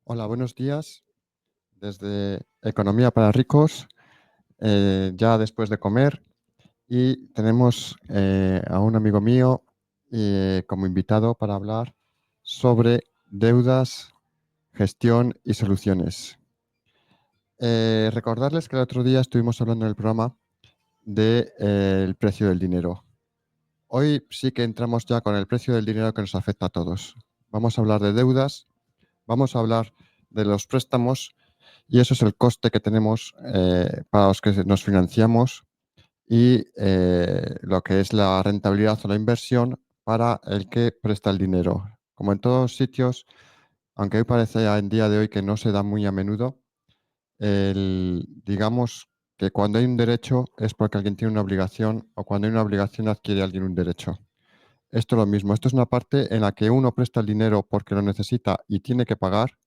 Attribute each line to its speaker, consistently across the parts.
Speaker 1: Hola, buenos días. Desde Economía para Ricos, ya después de comer, y tenemos a un amigo mío como invitado para hablar sobre deudas, gestión y soluciones. Recordarles que el otro día estuvimos hablando en el programa del precio del dinero. Hoy sí que entramos ya con el precio del dinero que nos afecta a todos. Vamos a hablar de deudas, vamos a hablar de los préstamos. Y eso es el coste que tenemos para los que nos financiamos y lo que es la rentabilidad o la inversión para el que presta el dinero. Como en todos sitios, aunque hoy parece en día de hoy que no se da muy a menudo, digamos que cuando hay un derecho es porque alguien tiene una obligación o cuando hay una obligación adquiere alguien un derecho. Esto es lo mismo. Esto es una parte en la que uno presta el dinero porque lo necesita y tiene que pagar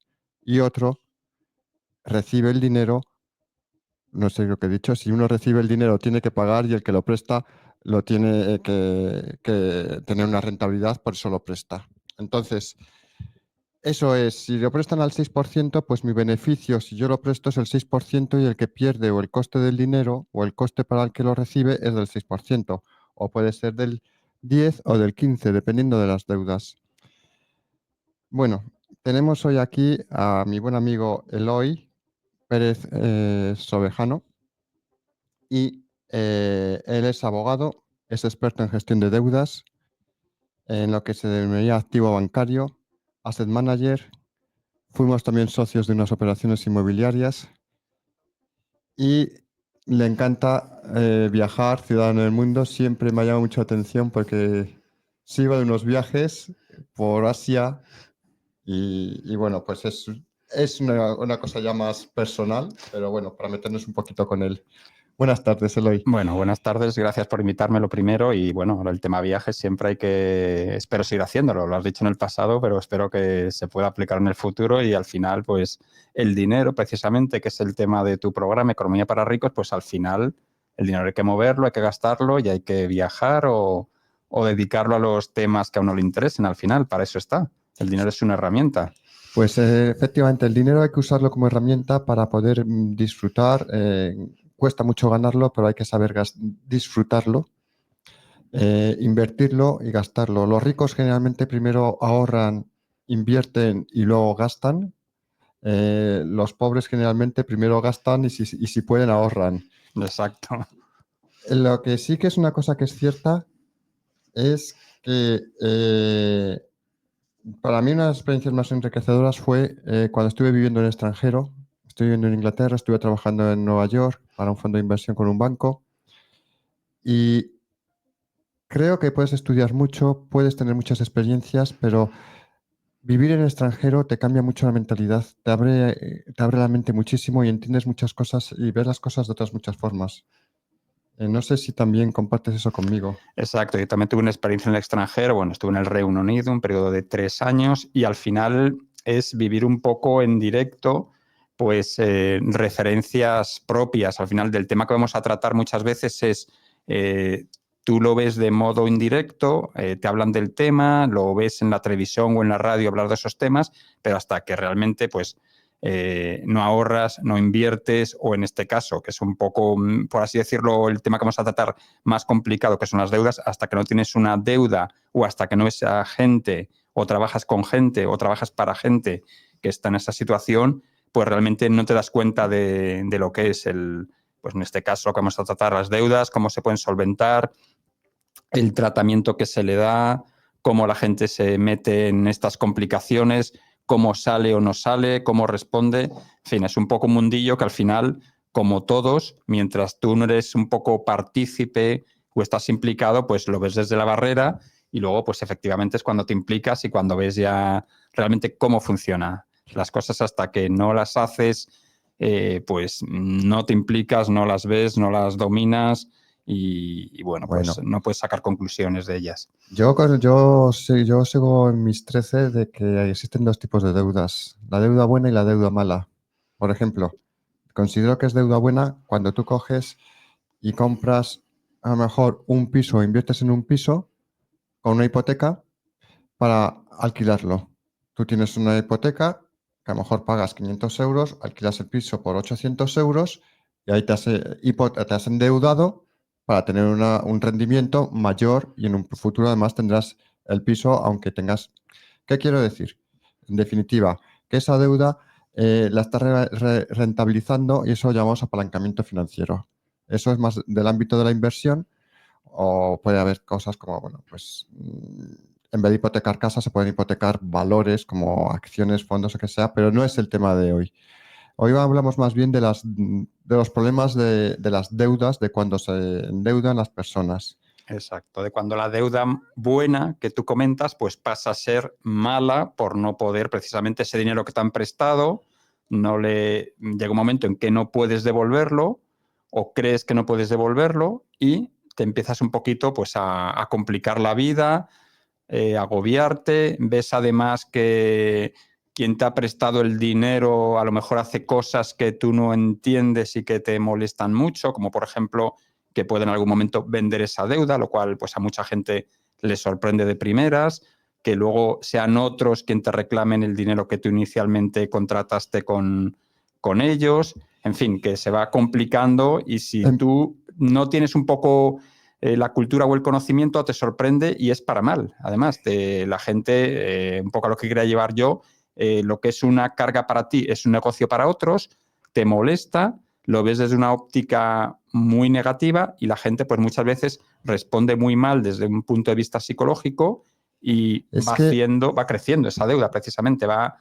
Speaker 1: y otro recibe el dinero. No sé lo que he dicho. Si uno recibe el dinero, tiene que pagar y el que lo presta lo tiene que tener una rentabilidad, por eso lo presta. Entonces, eso es, si lo prestan al 6%, pues mi beneficio, si yo lo presto, es el 6% y el que pierde o el coste del dinero o el coste para el que lo recibe es del 6%. O puede ser del 10 o del 15, dependiendo de las deudas. Bueno, tenemos hoy aquí a mi buen amigo Eloy Pérez Sobejano. Y él es abogado, es experto en gestión de deudas, en lo que se denomina activo bancario, asset manager. Fuimos también socios de unas operaciones inmobiliarias y le encanta viajar, ciudadano del mundo. Siempre me ha llamado mucho la atención porque se iba de unos viajes por Asia y bueno, pues es una cosa ya más personal, pero bueno, para meternos un poquito con él. Buenas tardes, Eloy.
Speaker 2: Bueno, buenas tardes, gracias por invitarme lo primero y bueno, ahora el tema viajes siempre hay que, espero seguir haciéndolo, lo has dicho en el pasado, pero espero que se pueda aplicar en el futuro y al final pues el dinero precisamente, que es el tema de tu programa Economía para Ricos, pues al final el dinero hay que moverlo, hay que gastarlo y hay que viajar o dedicarlo a los temas que a uno le interesen al final, para eso está, el dinero es una herramienta.
Speaker 1: Pues efectivamente, el dinero hay que usarlo como herramienta para poder disfrutar. Cuesta mucho ganarlo, pero hay que saber disfrutarlo, invertirlo y gastarlo. Los ricos generalmente primero ahorran, invierten y luego gastan. Los pobres generalmente primero gastan y si pueden ahorran.
Speaker 2: Exacto.
Speaker 1: Lo que sí que es una cosa que es cierta es que para mí una de las experiencias más enriquecedoras fue cuando estuve viviendo en el extranjero. Estuve viviendo en Inglaterra, estuve trabajando en Nueva York para un fondo de inversión con un banco y creo que puedes estudiar mucho, puedes tener muchas experiencias, pero vivir en el extranjero te cambia mucho la mentalidad, te abre la mente muchísimo y entiendes muchas cosas y ves las cosas de otras muchas formas. No sé si también compartes eso conmigo.
Speaker 2: Exacto, yo también tuve una experiencia en el extranjero, bueno, estuve en el Reino Unido un periodo de 3 años y al final es vivir un poco en directo, pues referencias propias. Al final del tema que vamos a tratar muchas veces es, eh, tú lo ves de modo indirecto, te hablan del tema, lo ves en la televisión o en la radio hablar de esos temas, pero hasta que realmente pues no ahorras, no inviertes o en este caso, que es un poco, por así decirlo, el tema que vamos a tratar más complicado, que son las deudas, hasta que no tienes una deuda o hasta que no ves a gente o trabajas con gente o trabajas para gente que está en esa situación, pues realmente no te das cuenta de lo que es pues en este caso lo que vamos a tratar, las deudas, cómo se pueden solventar, el tratamiento que se le da, cómo la gente se mete en estas complicaciones, cómo sale o no sale, cómo responde. En fin, es un poco un mundillo que al final, como todos, mientras tú no eres un poco partícipe o estás implicado, pues lo ves desde la barrera y luego, pues efectivamente es cuando te implicas y cuando ves ya realmente cómo funciona las cosas hasta que no las haces, pues no te implicas, no las ves, no las dominas y bueno, pues
Speaker 1: Bueno,
Speaker 2: no puedes sacar conclusiones de ellas.
Speaker 1: yo sigo en mis 13 de que existen dos tipos de deudas, la deuda buena y la deuda mala. Por ejemplo, considero que es deuda buena cuando tú coges y compras a lo mejor un piso, inviertes en un piso con una hipoteca para alquilarlo. Tú tienes una hipoteca que a lo mejor pagas 500 euros, alquilas el piso por 800 euros y ahí te has endeudado para tener un rendimiento mayor y en un futuro además tendrás el piso aunque tengas... ¿Qué quiero decir? En definitiva, que esa deuda la estás rentabilizando y eso lo llamamos apalancamiento financiero. Eso es más del ámbito de la inversión o puede haber cosas como, bueno, pues en vez de hipotecar casas se pueden hipotecar valores como acciones, fondos o que sea, pero no es el tema de hoy. Hoy hablamos más bien de los problemas de las deudas, de cuando se endeudan las personas.
Speaker 2: Exacto, de cuando la deuda buena que tú comentas pues pasa a ser mala por no poder precisamente ese dinero que te han prestado, llega un momento en que no puedes devolverlo o crees que no puedes devolverlo y te empiezas un poquito pues a complicar la vida, agobiarte, ves además que quien te ha prestado el dinero a lo mejor hace cosas que tú no entiendes y que te molestan mucho, como por ejemplo que puede en algún momento vender esa deuda, lo cual pues a mucha gente le sorprende de primeras, que luego sean otros quien te reclamen el dinero que tú inicialmente contrataste con ellos, en fin, que se va complicando y si
Speaker 1: Em,
Speaker 2: tú no tienes un poco la cultura o el conocimiento te sorprende y es para mal. Además, la gente, un poco a lo que quería llevar yo, lo que es una carga para ti es un negocio para otros, te molesta, lo ves desde una óptica muy negativa y la gente pues muchas veces responde muy mal desde un punto de vista psicológico y
Speaker 1: es que
Speaker 2: va creciendo esa deuda precisamente, va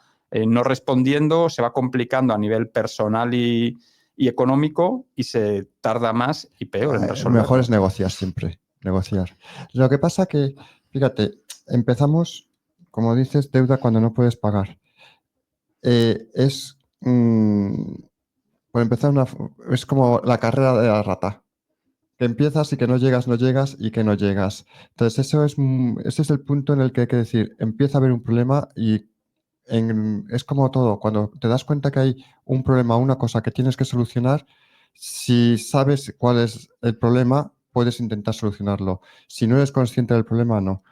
Speaker 2: no respondiendo, se va complicando a nivel personal y económico y se tarda más y peor en
Speaker 1: mejor es
Speaker 2: resolverlo.
Speaker 1: negociar siempre, negociar. Lo que pasa que, fíjate, empezamos, como dices, deuda cuando no puedes pagar. Es, por empezar, es como la carrera de la rata, que empiezas y que no llegas, no llegas y que no llegas. Entonces, ese es el punto en el que hay que decir, empieza a haber un problema y es como todo, cuando te das cuenta que hay un problema, una cosa que tienes que solucionar, si sabes cuál es el problema, puedes intentar solucionarlo. Si no eres consciente del problema, no.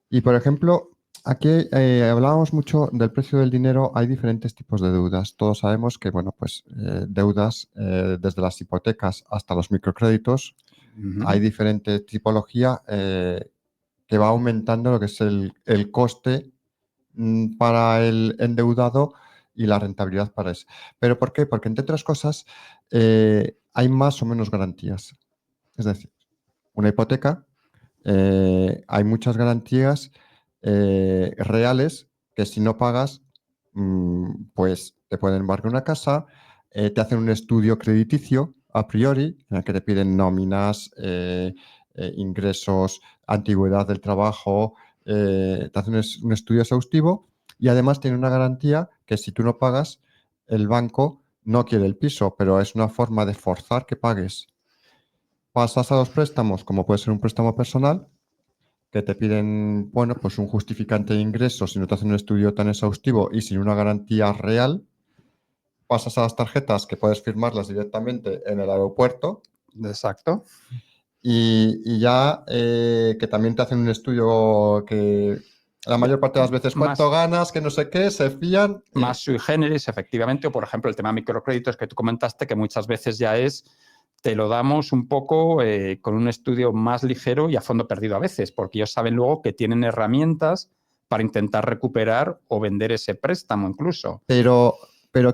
Speaker 1: Y por ejemplo, aquí hablábamos mucho del precio del dinero. Hay diferentes tipos de deudas. Todos sabemos que, bueno, pues deudas desde las hipotecas hasta los microcréditos, hay diferente tipología que va aumentando lo que es el coste para el endeudado y la rentabilidad para ese. ¿Pero por qué? Porque, entre otras cosas, hay más o menos garantías. Es decir, una hipoteca, hay muchas garantías reales que si no pagas, pues te pueden embargar una casa, te hacen un estudio crediticio a priori, en el que te piden nóminas, ingresos, antigüedad del trabajo, te hacen un estudio exhaustivo y además tiene una garantía que si tú no pagas, el banco no quiere el piso, pero es una forma de forzar que pagues. Pasas a los préstamos, como puede ser un préstamo personal, que te piden, bueno, pues un justificante de ingresos si no te hacen un estudio tan exhaustivo y sin una garantía real. Pasas a las tarjetas que puedes firmarlas directamente en el aeropuerto
Speaker 2: Exacto.
Speaker 1: y ya que también te hacen un estudio que la mayor parte de las veces cuánto
Speaker 2: Más,
Speaker 1: ganas, que no sé qué, se fían.
Speaker 2: más sui generis, efectivamente, o por ejemplo el tema microcréditos que tú comentaste, que muchas veces ya te lo damos un poco con un estudio más ligero y a fondo perdido a veces, porque ellos saben luego que tienen herramientas para intentar recuperar o vender ese préstamo incluso.
Speaker 1: Pero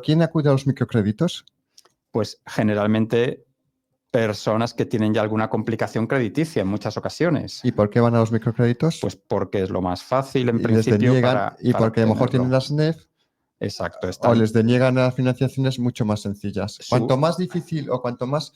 Speaker 1: ¿quién acude a los microcréditos?
Speaker 2: Pues generalmente personas que tienen ya alguna complicación crediticia en muchas ocasiones.
Speaker 1: ¿Y por qué van a los microcréditos?
Speaker 2: Pues porque es lo más fácil en
Speaker 1: Y les
Speaker 2: principio
Speaker 1: deniegan, y
Speaker 2: para
Speaker 1: porque a lo mejor tienen
Speaker 2: obtenerlo.
Speaker 1: las NEF
Speaker 2: Exacto,
Speaker 1: o
Speaker 2: están
Speaker 1: les deniegan a financiaciones mucho más sencillas. Cuanto
Speaker 2: su
Speaker 1: más difícil o cuanto más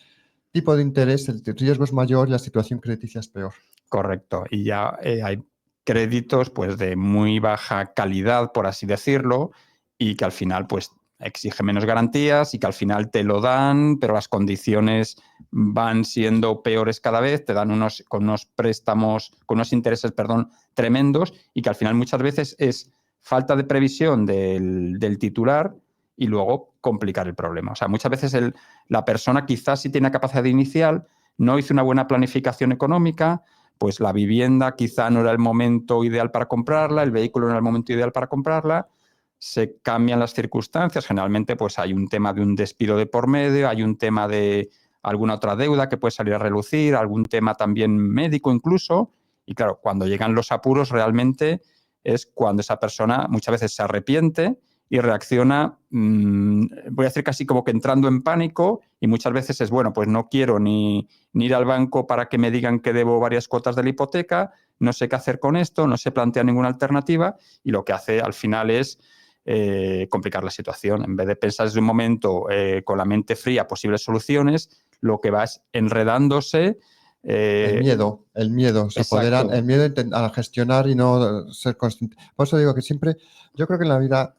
Speaker 1: tipo de interés, el riesgo es mayor y la situación crediticia es peor.
Speaker 2: correcto. Y ya hay créditos pues de muy baja calidad, por así decirlo, y que al final pues exige menos garantías y que al final te lo dan, pero las condiciones van siendo peores cada vez, te dan con unos préstamos, con unos intereses, perdón, tremendos y que al final muchas veces es falta de previsión del titular y luego complicar el problema. O sea, muchas veces la persona quizás sí tiene capacidad inicial, no hizo una buena planificación económica, pues la vivienda quizá no era el momento ideal para comprarla, el vehículo no era el momento ideal para comprarla, se cambian las circunstancias. Generalmente pues hay un tema de un despido de por medio, hay un tema de alguna otra deuda que puede salir a relucir, algún tema también médico incluso. Y claro, cuando llegan los apuros realmente es cuando esa persona muchas veces se arrepiente y reacciona, voy a decir casi como que entrando en pánico, y muchas veces es, bueno, pues no quiero ni ir al banco para que me digan que debo varias cuotas de la hipoteca, no sé qué hacer con esto, no se plantea ninguna alternativa, y lo que hace al final es complicar la situación. En vez de pensar desde un momento con la mente fría posibles soluciones, lo que va es enredándose.
Speaker 1: El miedo, se apoderan,
Speaker 2: Exacto.
Speaker 1: el miedo a gestionar y no ser consciente. Por eso digo que siempre, yo creo que en la vida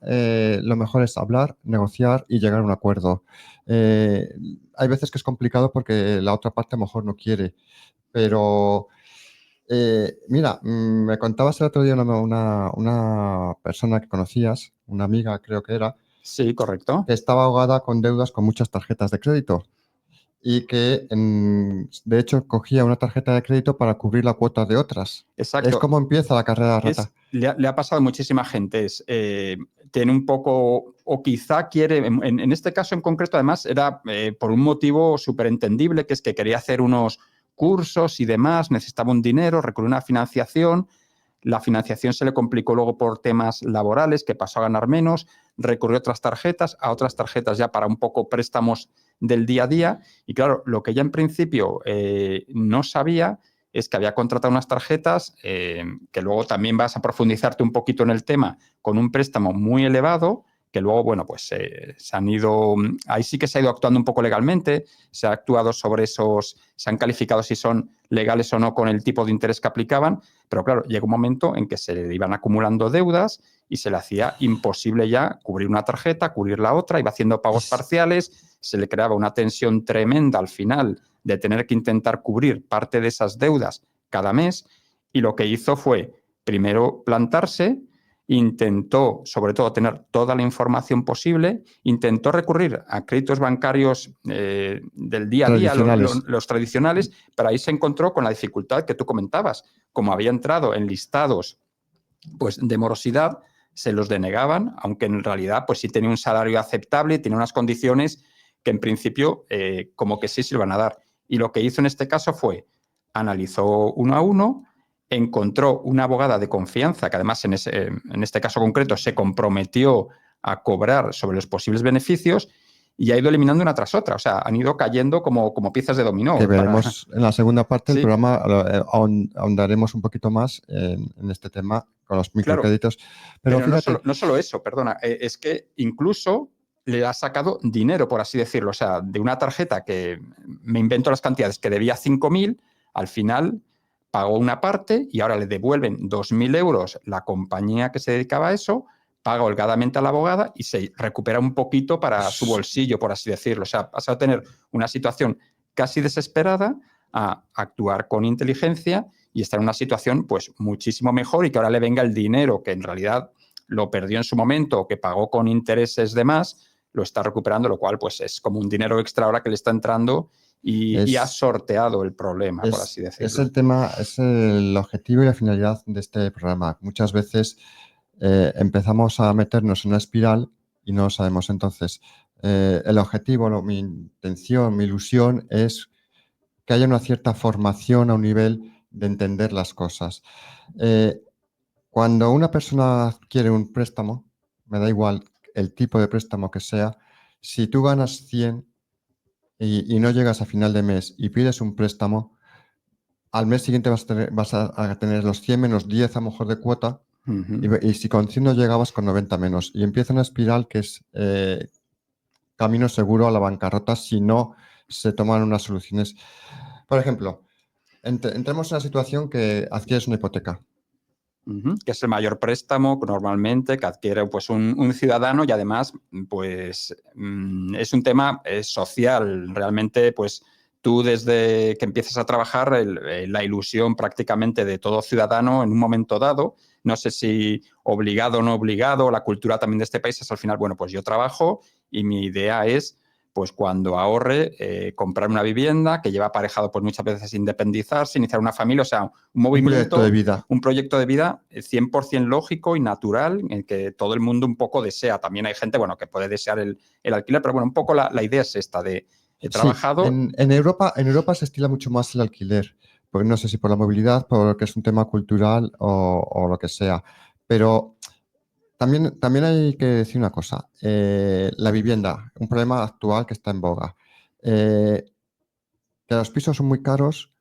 Speaker 1: lo mejor es hablar, negociar y llegar a un acuerdo. Hay veces que es complicado porque la otra parte a lo mejor no quiere, pero mira, me contabas el otro día una persona que conocías, una amiga creo que era,
Speaker 2: Sí, correcto.
Speaker 1: que estaba ahogada con deudas con muchas tarjetas de crédito y que, de hecho, cogía una tarjeta de crédito para cubrir la cuota de otras. Es
Speaker 2: Exacto.
Speaker 1: como empieza la carrera de rata.
Speaker 2: Le ha pasado a muchísima gente. Tiene un poco, o quizá quiere, en este caso en concreto, además, era por un motivo súper entendible, que es que quería hacer unos cursos y demás, necesitaba un dinero, recurrió a una financiación. La financiación se le complicó luego por temas laborales, que pasó a ganar menos, recurrió a otras tarjetas ya para un poco préstamos del día a día. Y claro, lo que ella en principio no sabía es que había contratado unas tarjetas que luego también vas a profundizarte un poquito en el tema con un préstamo muy elevado, que luego, bueno, pues se han ido, ahí sí que se ha ido actuando un poco legalmente, se ha actuado sobre esos, se han calificado si son legales o no con el tipo de interés que aplicaban, pero claro, llega un momento en que se le iban acumulando deudas y se le hacía imposible ya cubrir una tarjeta, cubrir la otra, iba haciendo pagos parciales, se le creaba una tensión tremenda al final de tener que intentar cubrir parte de esas deudas cada mes, y lo que hizo fue primero plantarse, intentó sobre todo tener toda la información posible, intentó recurrir a créditos bancarios del día a día,
Speaker 1: Tradicionales.
Speaker 2: los tradicionales, pero ahí se encontró con la dificultad que tú comentabas. Como había entrado en listados pues, de morosidad, se los denegaban, aunque en realidad pues sí tenía un salario aceptable, tenía unas condiciones que en principio como que sí se le van a dar. Y lo que hizo en este caso fue, analizó uno a uno, encontró una abogada de confianza, que además en este caso concreto se comprometió a cobrar sobre los posibles beneficios, y ha ido eliminando una tras otra. O sea, han ido cayendo como piezas de
Speaker 1: Que
Speaker 2: dominó.
Speaker 1: veremos en la segunda parte del
Speaker 2: Sí,
Speaker 1: programa, ahondaremos un poquito más en este tema con los
Speaker 2: claro.
Speaker 1: microcréditos. Pero
Speaker 2: Pero
Speaker 1: fíjate,
Speaker 2: no solo eso, perdona, es que incluso le ha sacado dinero, por así decirlo. O sea, de una tarjeta que me invento las cantidades, que debía 5.000, al final pagó una parte y ahora le devuelven 2.000 euros la compañía que se dedicaba a eso, paga holgadamente a la abogada y se recupera un poquito para su bolsillo, por así decirlo. O sea, ha pasado a tener una situación casi desesperada a actuar con inteligencia y estar en una situación pues muchísimo mejor, y que ahora le venga el dinero que en realidad lo perdió en su momento o que pagó con intereses de más, lo está recuperando, lo cual pues es como un dinero extra ahora que le está entrando y ha
Speaker 1: es,
Speaker 2: sorteado el problema, por así
Speaker 1: es
Speaker 2: decirlo.
Speaker 1: el tema, es el objetivo y la finalidad de este programa. Muchas veces empezamos a meternos en una espiral y no lo sabemos. Entonces, el objetivo, mi intención, mi ilusión es que haya una cierta formación a un nivel de entender las cosas. Eh, Cuando una persona quiere un préstamo, me da igual el tipo de préstamo que sea, si tú ganas 100 y no llegas a final de mes y pides un préstamo, al mes siguiente vas a tener los 100 menos 10 a lo mejor de cuota,
Speaker 2: Uh-huh.
Speaker 1: y si con 100 no llegabas, con 90 menos. Y empieza una espiral que es camino seguro a la bancarrota si no se toman unas soluciones. Por ejemplo, entremos en una situación que adquieres una hipoteca.
Speaker 2: Que es el mayor préstamo normalmente que adquiere pues, un ciudadano, y además pues, es un tema social. Realmente, pues tú desde que empiezas a trabajar, la ilusión prácticamente de todo ciudadano en un momento dado, no sé si obligado o no obligado, la cultura también de este país es al final, bueno, pues yo trabajo y mi idea es pues cuando ahorre, comprar una vivienda que lleva aparejado pues muchas veces independizarse, iniciar una familia, o sea, un movimiento, un proyecto de vida 100% lógico y natural, en que todo el mundo un poco desea. También hay gente, bueno, que puede desear el alquiler, pero bueno, un poco la idea es esta de he trabajado.
Speaker 1: Sí, en Europa se estila mucho más el alquiler, porque no sé si por la movilidad, por que es un tema cultural o lo que sea, pero también hay que decir una cosa. La vivienda, un problema actual que está en boga. Eh, que los pisos son muy caros,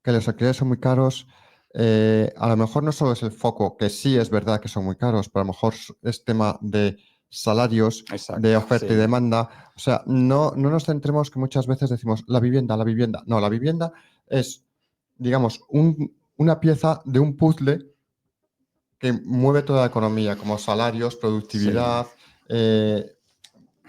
Speaker 1: que los alquileres son muy caros. A lo mejor no solo es el foco, que sí es verdad que son muy caros, pero a lo mejor es tema de salarios,
Speaker 2: Exacto,
Speaker 1: de oferta y
Speaker 2: sí.
Speaker 1: demanda. O sea, no nos centremos que muchas veces decimos la vivienda, la vivienda. No, la vivienda es, digamos, una pieza de un puzzle que mueve toda la economía, como salarios, productividad,
Speaker 2: Sí.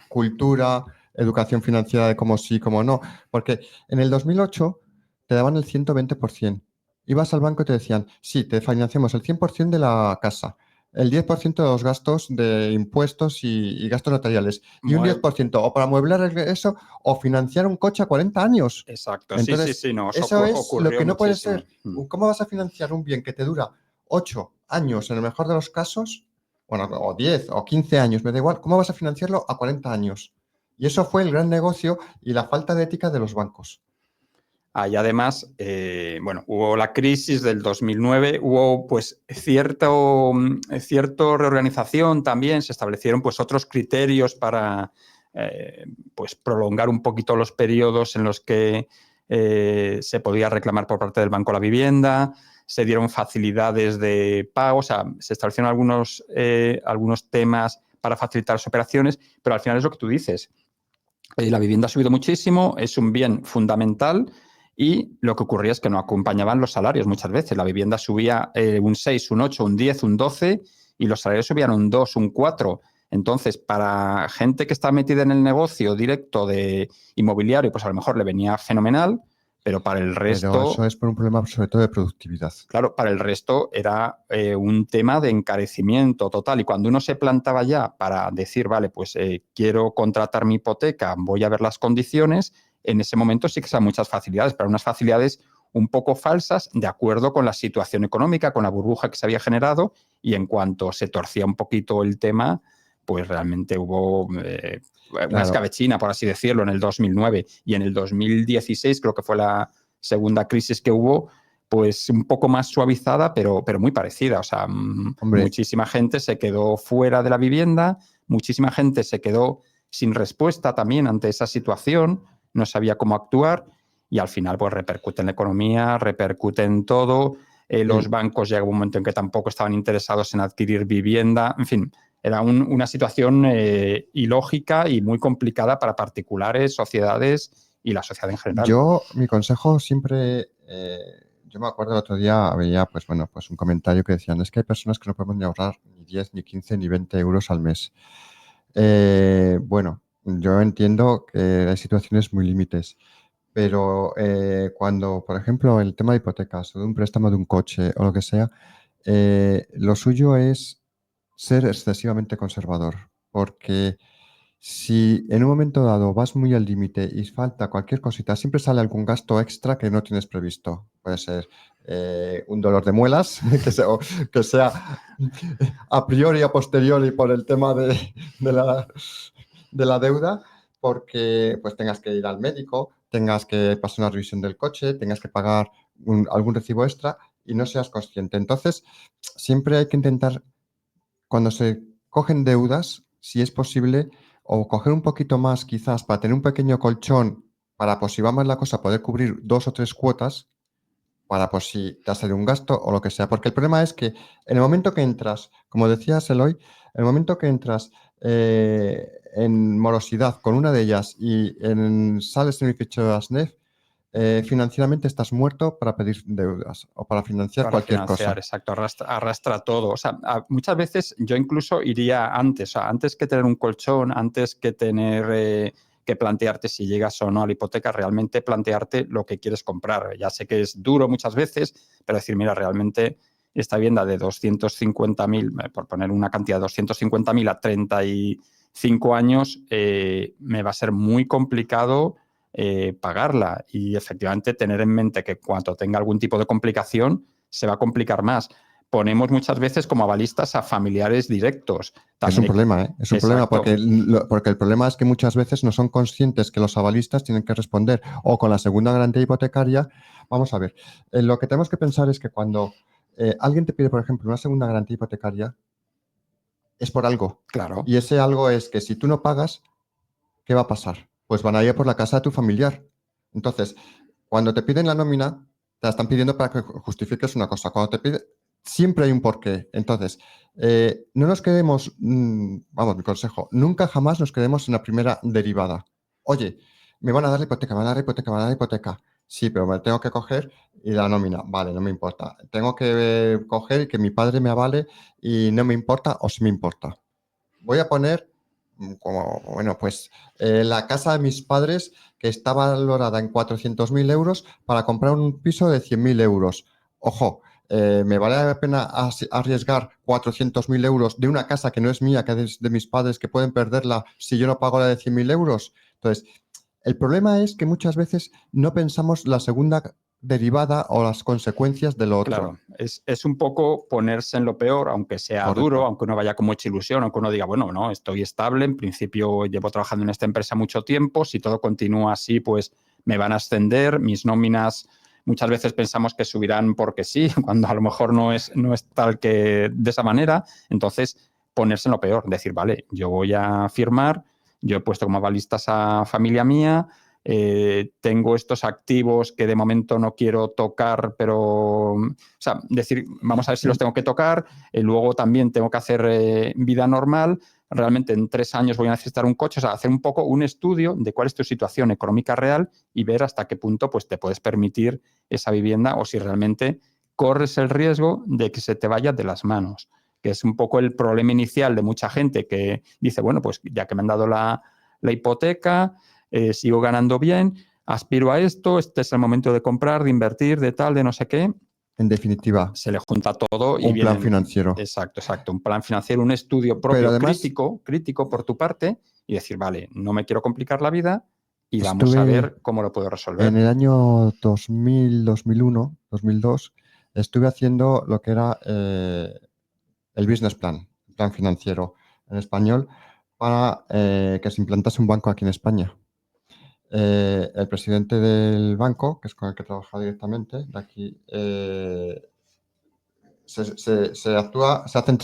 Speaker 1: cultura, educación financiera de cómo sí, cómo no. Porque en el 2008 te daban el 120%. Ibas al banco y te decían, sí, te financiamos el 100% de la casa, el 10% de los gastos de impuestos y gastos notariales, y un 10% o para amueblar eso o financiar un coche a 40 años.
Speaker 2: Exacto, sí,
Speaker 1: Entonces,
Speaker 2: no, eso
Speaker 1: eso es lo
Speaker 2: ocurrió
Speaker 1: que no puede
Speaker 2: muchísimo.
Speaker 1: ser. ¿Cómo vas a financiar un bien que te dura 8 años en el mejor de los casos? Bueno, o 10 o 15 años, me da igual. ¿Cómo vas a financiarlo a 40 años? Y eso fue el gran negocio y la falta de ética de los bancos.
Speaker 2: Y además, bueno, hubo la crisis del 2009, hubo pues cierto reorganización también, se establecieron pues otros criterios para pues prolongar un poquito los periodos en los que se podía reclamar por parte del banco la vivienda, se dieron facilidades de pago, o sea, se establecieron algunos temas para facilitar las operaciones, pero al final es lo que tú dices. La vivienda ha subido muchísimo, es un bien fundamental y lo que ocurría es que no acompañaban los salarios muchas veces. La vivienda subía un 6, un 8, un 10, un 12 y los salarios subían un 2, un 4. Entonces, para gente que está metida en el negocio directo de inmobiliario, pues a lo mejor le venía fenomenal, pero para el
Speaker 1: Pero
Speaker 2: resto...
Speaker 1: eso es por un problema sobre todo de productividad.
Speaker 2: Claro, para el resto era un tema de encarecimiento total y cuando uno se plantaba ya para decir, vale, pues quiero contratar mi hipoteca, voy a ver las condiciones, en ese momento sí que se dan muchas facilidades, pero unas facilidades un poco falsas de acuerdo con la situación económica, con la burbuja que se había generado y en cuanto se torcía un poquito el tema, pues realmente hubo una
Speaker 1: Claro,
Speaker 2: escabechina, por así decirlo, en el 2009 y en el 2016 creo que fue la segunda crisis que hubo, pues un poco más suavizada, pero muy parecida. O sea,
Speaker 1: hombre,
Speaker 2: muchísima gente se quedó fuera de la vivienda, muchísima gente se quedó sin respuesta también ante esa situación, no sabía cómo actuar y al final pues repercute en la economía, repercute en todo. Los
Speaker 1: sí,
Speaker 2: bancos llegó un momento en que tampoco estaban interesados en adquirir vivienda, en fin, era una situación ilógica y muy complicada para particulares, sociedades y la sociedad en general.
Speaker 1: mi consejo siempre, yo me acuerdo el otro día, veía pues bueno, pues un comentario que decían, es que hay personas que no podemos ni ahorrar ni 10, ni 15, ni 20 euros al mes. Bueno, yo entiendo que hay situaciones muy límites, pero cuando, por ejemplo, el tema de hipotecas o de un préstamo de un coche o lo que sea, lo suyo es ser excesivamente conservador, porque si en un momento dado vas muy al límite y falta cualquier cosita, siempre sale algún gasto extra que no tienes previsto. Puede ser un dolor de muelas, que sea a priori o a posteriori por el tema de de la deuda, porque pues tengas que ir al médico, tengas que pasar una revisión del coche, tengas que pagar algún recibo extra y no seas consciente. Entonces, siempre hay que intentar, cuando se cogen deudas, si es posible, o coger un poquito más quizás para tener un pequeño colchón para, pues si va mal la cosa, poder cubrir 2 o 3 cuotas para, pues si te ha salido un gasto o lo que sea. Porque el problema es que en el momento que entras, como decías Eloy, en el momento que entras en morosidad con una de ellas y sales en el fichero de ASNEF, financieramente estás muerto para pedir deudas o para financiar
Speaker 2: Para
Speaker 1: cualquier
Speaker 2: financiar,
Speaker 1: cosa.
Speaker 2: exacto, arrastra todo. O sea, muchas veces yo incluso iría antes, o sea, antes que tener un colchón, antes que tener que plantearte si llegas o no a la hipoteca, realmente plantearte lo que quieres comprar. Ya sé que es duro muchas veces, pero decir, mira, realmente esta vivienda de 250.000, por poner una cantidad de 250.000 a 30 5 años me va a ser muy complicado pagarla, y efectivamente tener en mente que cuando tenga algún tipo de complicación se va a complicar más. Ponemos muchas veces como avalistas a familiares directos.
Speaker 1: Es un
Speaker 2: También
Speaker 1: problema, ¿eh? Es un problema
Speaker 2: exacto.
Speaker 1: porque el problema es que muchas veces no son conscientes que los avalistas tienen que responder. O con la segunda garantía hipotecaria, vamos a ver, lo que tenemos que pensar es que cuando alguien te pide, por ejemplo, una segunda garantía hipotecaria, es por algo.
Speaker 2: Claro,
Speaker 1: Y ese algo es que si tú no pagas, ¿qué va a pasar? Pues van a ir por la casa de tu familiar. Entonces, cuando te piden la nómina, te la están pidiendo para que justifiques una cosa. Cuando te piden, siempre hay un porqué. Entonces, no nos quedemos, vamos, mi consejo, nunca jamás nos quedemos en la primera derivada. Oye, me van a dar la hipoteca, me van a dar la hipoteca, me van a dar la hipoteca. Sí, pero me la tengo que coger y la nómina. Vale, no me importa. Tengo que coger y que mi padre me avale y no me importa o sí me importa. Voy a poner como, bueno, pues la casa de mis padres que está valorada en 400.000 euros para comprar un piso de 100.000 euros. Ojo, ¿me vale la pena arriesgar 400.000 euros de una casa que no es mía, que es de mis padres, que pueden perderla si yo no pago la de 100.000 euros? Entonces, el problema es que muchas veces no pensamos la segunda derivada o las consecuencias de lo otro.
Speaker 2: claro. Es un poco ponerse en lo peor, aunque sea duro,
Speaker 1: Correcto.
Speaker 2: aunque uno vaya con mucha ilusión, aunque uno diga, bueno, no, estoy estable, en principio llevo trabajando en esta empresa mucho tiempo, si todo continúa así, pues me van a ascender, mis nóminas muchas veces pensamos que subirán porque sí, cuando a lo mejor no es tal que de esa manera. Entonces, ponerse en lo peor, decir, vale, yo voy a firmar, yo he puesto como avalistas a familia mía, tengo estos activos que de momento no quiero tocar, pero, o sea, decir, vamos a ver si los tengo que tocar, luego también tengo que hacer vida normal, realmente en 3 años voy a necesitar un coche, o sea, hacer un poco un estudio de cuál es tu situación económica real y ver hasta qué punto pues, te puedes permitir esa vivienda o si realmente corres el riesgo de que se te vaya de las manos, que es un poco el problema inicial de mucha gente que dice, bueno, pues ya que me han dado la hipoteca, sigo ganando bien, aspiro a esto, este es el momento de comprar, de invertir, de tal, de no sé qué.
Speaker 1: En definitiva,
Speaker 2: Se le junta todo y
Speaker 1: un plan
Speaker 2: viene,
Speaker 1: financiero.
Speaker 2: exacto, exacto, un plan financiero, un estudio
Speaker 1: Pero
Speaker 2: propio
Speaker 1: además,
Speaker 2: crítico por tu parte y decir, vale, no me quiero complicar la vida y vamos a
Speaker 1: estuve
Speaker 2: ver cómo lo puedo
Speaker 1: en
Speaker 2: resolver.
Speaker 1: el año 2000, 2001, 2002, estuve haciendo lo que era el business plan, el plan financiero en español, para que se implantase un banco aquí en España. El presidente del banco, que es con el que trabaja directamente, de aquí, se hacen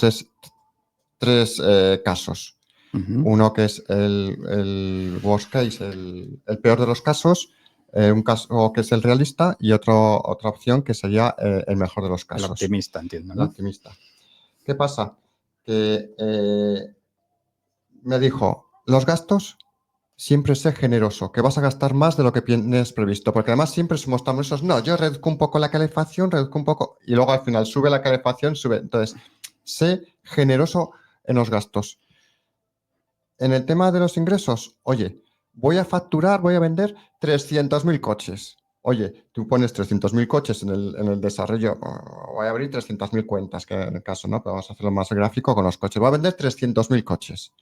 Speaker 1: tres casos.
Speaker 2: Ujú.
Speaker 1: Uno que es el worst case, el peor de los casos, un caso que es el realista y otra opción que sería el mejor de los
Speaker 2: El
Speaker 1: casos,
Speaker 2: optimista, entiendo,
Speaker 1: el
Speaker 2: ¿no?
Speaker 1: optimista. ¿Qué pasa? Que me dijo, los gastos siempre sé generoso, que vas a gastar más de lo que tienes previsto, porque además siempre somos tan esos, no, yo reduzco un poco la calefacción, reduzco un poco, y luego al final sube la calefacción, sube. Entonces, sé generoso en los gastos. En el tema de los ingresos, oye, voy a facturar, voy a vender 300.000 coches. Oye, tú pones 300.000 coches en el desarrollo, voy a abrir 300.000 cuentas, que en el caso, ¿no? Pero vamos a hacerlo más gráfico con los coches. Voy a vender 300.000 coches.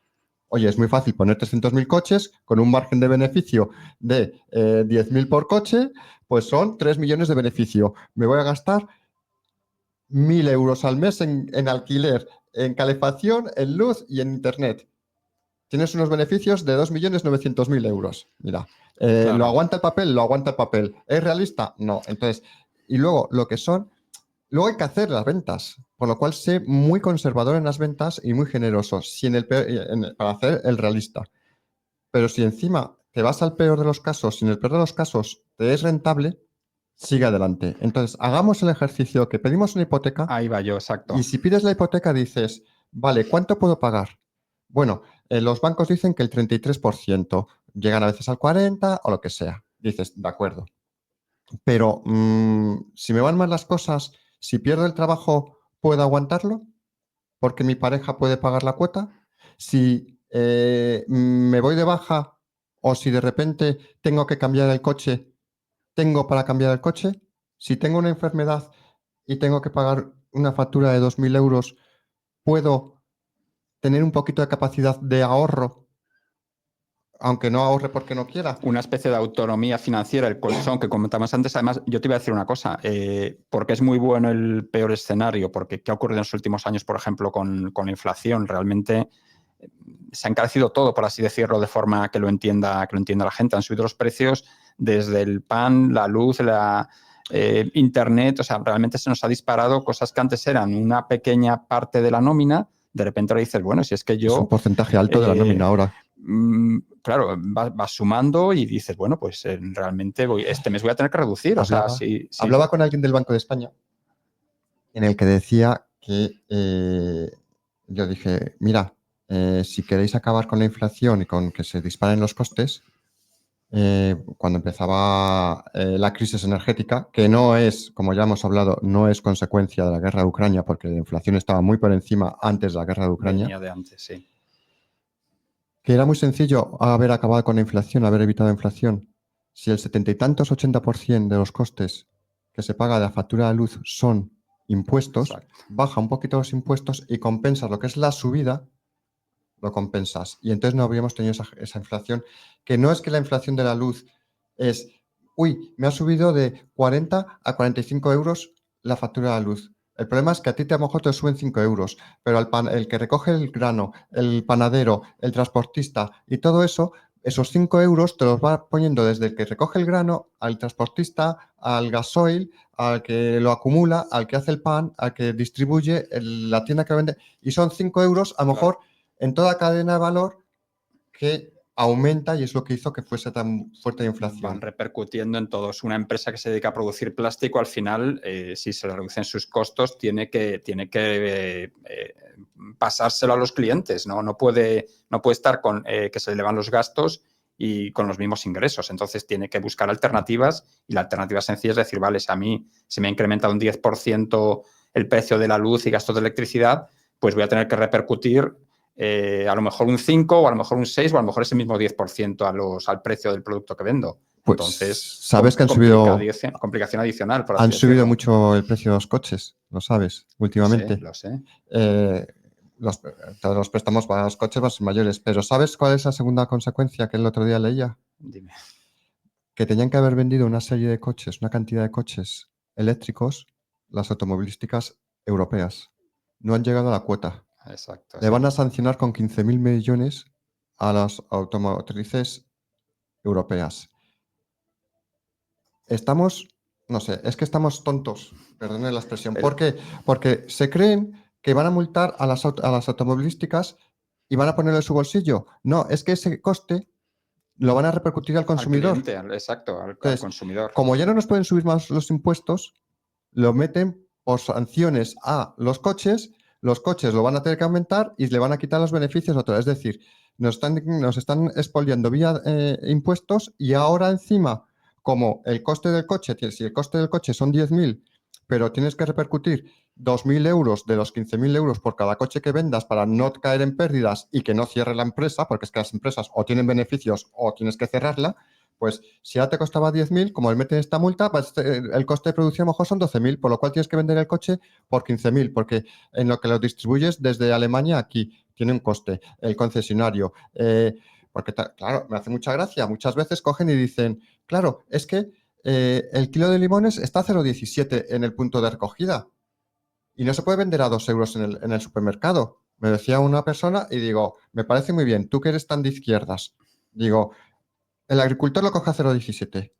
Speaker 1: Oye, es muy fácil poner 300.000 coches con un margen de beneficio de 10.000 por coche, pues son 3 millones de beneficio. Me voy a gastar 1.000 euros al mes en alquiler, en calefacción, en luz y en internet. Tienes unos beneficios de 2.900.000 euros. Mira, ¿lo
Speaker 2: Claro.
Speaker 1: aguanta el papel? Lo aguanta el papel. ¿Es realista? No. Entonces, y luego lo que son, luego hay que hacer las ventas, por lo cual sé muy conservador en las ventas y muy generoso si para hacer el realista. Pero si encima te vas al peor de los casos, si en el peor de los casos te es rentable, sigue adelante. Entonces, hagamos el ejercicio que pedimos una hipoteca
Speaker 2: Ahí va yo,
Speaker 1: y
Speaker 2: exacto.
Speaker 1: si pides la hipoteca dices, vale, ¿cuánto puedo pagar? Bueno, los bancos dicen que el 33%, llegan a veces al 40% o lo que sea. Dices, de acuerdo. Pero si me van mal las cosas, si pierdo el trabajo, ¿puedo aguantarlo? Porque mi pareja puede pagar la cuota. Si me voy de baja o si de repente tengo que cambiar el coche, ¿tengo para cambiar el coche? Si tengo una enfermedad y tengo que pagar una factura de 2.000 euros, ¿puedo tener un poquito de capacidad de ahorro, aunque no ahorre porque no quiera.
Speaker 2: Una especie de autonomía financiera, el colchón que comentábamos antes. Además, yo te iba a decir una cosa, porque es muy bueno el peor escenario, porque ¿qué ha ocurrido en los últimos años, por ejemplo, con la inflación? Realmente se ha encarecido todo, por así decirlo, de forma que lo entienda la gente. Han subido los precios desde el pan, la luz, Internet. O sea, realmente se nos ha disparado cosas que antes eran una pequeña parte de la nómina. De repente ahora dices, bueno, si es que
Speaker 1: Es un
Speaker 2: yo...
Speaker 1: porcentaje alto de la nómina ahora.
Speaker 2: Claro, vas sumando y dices, bueno, pues realmente este mes voy a tener que reducir.
Speaker 1: Hablaba,
Speaker 2: o sea, sí.
Speaker 1: hablaba con alguien del Banco de España en el que decía que yo dije, mira, si queréis acabar con la inflación y con que se disparen los costes, cuando empezaba la crisis energética, que no es, como ya hemos hablado, no es consecuencia de la guerra de Ucrania, porque la inflación estaba muy por encima antes de la guerra de Ucrania.
Speaker 2: Venía de antes, sí.
Speaker 1: Que era muy sencillo haber acabado con la inflación, haber evitado la inflación. Si el 70 y tantos, 80% de los costes que se paga de la factura de luz son impuestos,
Speaker 2: Exacto.
Speaker 1: baja un poquito los impuestos y compensas lo que es la subida, lo compensas. Y entonces no habríamos tenido esa inflación, que no es que la inflación de la luz es, uy, me ha subido de 40 a 45 euros la factura de la luz. El problema es que a ti a lo mejor te suben 5 euros, pero el que recoge el grano, el panadero, el transportista y todo eso, esos 5 euros te los va poniendo desde el que recoge el grano, al transportista, al gasoil, al que lo acumula, al que hace el pan, al que distribuye, la tienda que vende. Y son 5 euros, a lo mejor, en toda cadena de valor que aumenta y es lo que hizo que fuese tan fuerte la inflación.
Speaker 2: Van repercutiendo en todos. Una empresa que se dedica a producir plástico, al final, si se le reducen sus costos, tiene que pasárselo a los clientes. No puede estar con que se le elevan los gastos y con los mismos ingresos. Entonces tiene que buscar alternativas, y la alternativa sencilla es decir, vale, si a mí se me ha incrementado un 10% el precio de la luz y gastos de electricidad, pues voy a tener que repercutir a lo mejor un 5 o a lo mejor un 6 o a lo mejor ese mismo 10% al precio del producto que vendo.
Speaker 1: Pues,
Speaker 2: entonces,
Speaker 1: sabes que han subido,
Speaker 2: complicación adicional, por así
Speaker 1: han subido
Speaker 2: decirlo.
Speaker 1: mucho el precio de los coches, lo sabes, últimamente.
Speaker 2: Lo sé.
Speaker 1: Todos los préstamos para los coches van a ser mayores, pero ¿sabes cuál es la segunda consecuencia que el otro día leía?
Speaker 2: Dime.
Speaker 1: Que tenían que haber vendido una serie de coches, una cantidad de coches eléctricos, las automovilísticas europeas. No han llegado a la cuota.
Speaker 2: Exacto.
Speaker 1: Le van a sancionar con 15.000 millones a las automotrices europeas. Estamos, no sé, es que estamos tontos, perdone la expresión. ¿Por qué? Porque se creen que van a multar a las automovilísticas y van a ponerlo en su bolsillo. No, es que ese coste lo van a repercutir al consumidor.
Speaker 2: Al cliente, exacto, al
Speaker 1: Entonces,
Speaker 2: consumidor.
Speaker 1: como ya no nos pueden subir más los impuestos, lo meten por sanciones a los coches lo van a tener que aumentar y le van a quitar los beneficios a otros. Es decir, nos están expoliando vía impuestos y ahora encima, como el coste del coche, si el coste del coche son 10.000, pero tienes que repercutir 2.000 euros de los 15.000 euros por cada coche que vendas para no caer en pérdidas y que no cierre la empresa, porque es que las empresas o tienen beneficios o tienes que cerrarla, pues si ya te costaba 10.000, como le meten esta multa, pues el coste de producción a lo mejor son 12.000, por lo cual tienes que vender el coche por 15.000, porque en lo que lo distribuyes desde Alemania aquí tiene un coste, el concesionario. Porque, claro, me hace mucha gracia. Muchas veces cogen y dicen, claro, es que el kilo de limones está a 0,17 en el punto de recogida y no se puede vender a 2 euros en el supermercado. Me decía una persona y digo, me parece muy bien, tú que eres tan de izquierdas. Digo, el agricultor lo coge a 0,17.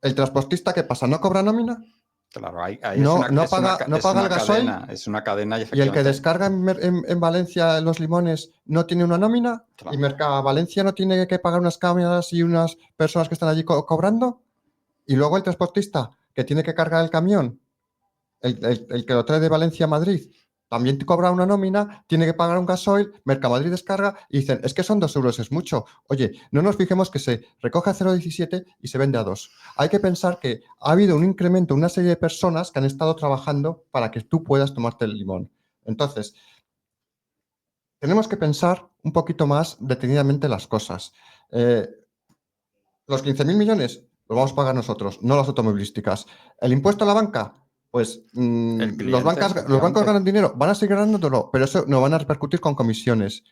Speaker 1: ¿El transportista qué pasa? ¿No cobra nómina?
Speaker 2: Claro, ahí
Speaker 1: No,
Speaker 2: es
Speaker 1: paga el gasoil.
Speaker 2: cadena, es una cadena y
Speaker 1: ¿Y el que
Speaker 2: efectivamente...
Speaker 1: descarga en Valencia los limones no tiene una nómina?
Speaker 2: Claro.
Speaker 1: ¿Y Valencia no tiene que pagar unas cámaras y unas personas que están allí cobrando? Y luego el transportista que tiene que cargar el camión, el que lo trae de Valencia a Madrid, también te cobra una nómina, tiene que pagar un gasoil, Mercamadrid descarga y dicen, es que son 2 euros, es mucho. Oye, no nos fijemos que se recoge a 0,17 y se vende a 2. Hay que pensar que ha habido un incremento, una serie de personas que han estado trabajando para que tú puedas tomarte el limón. Entonces, tenemos que pensar un poquito más detenidamente las cosas. Los 15.000 millones los vamos a pagar nosotros, no las automovilísticas. El impuesto a la banca, pues
Speaker 2: El cliente,
Speaker 1: los bancos
Speaker 2: efectivamente.
Speaker 1: ganan dinero, van a seguir ganándolo, pero eso no van a repercutir con comisiones.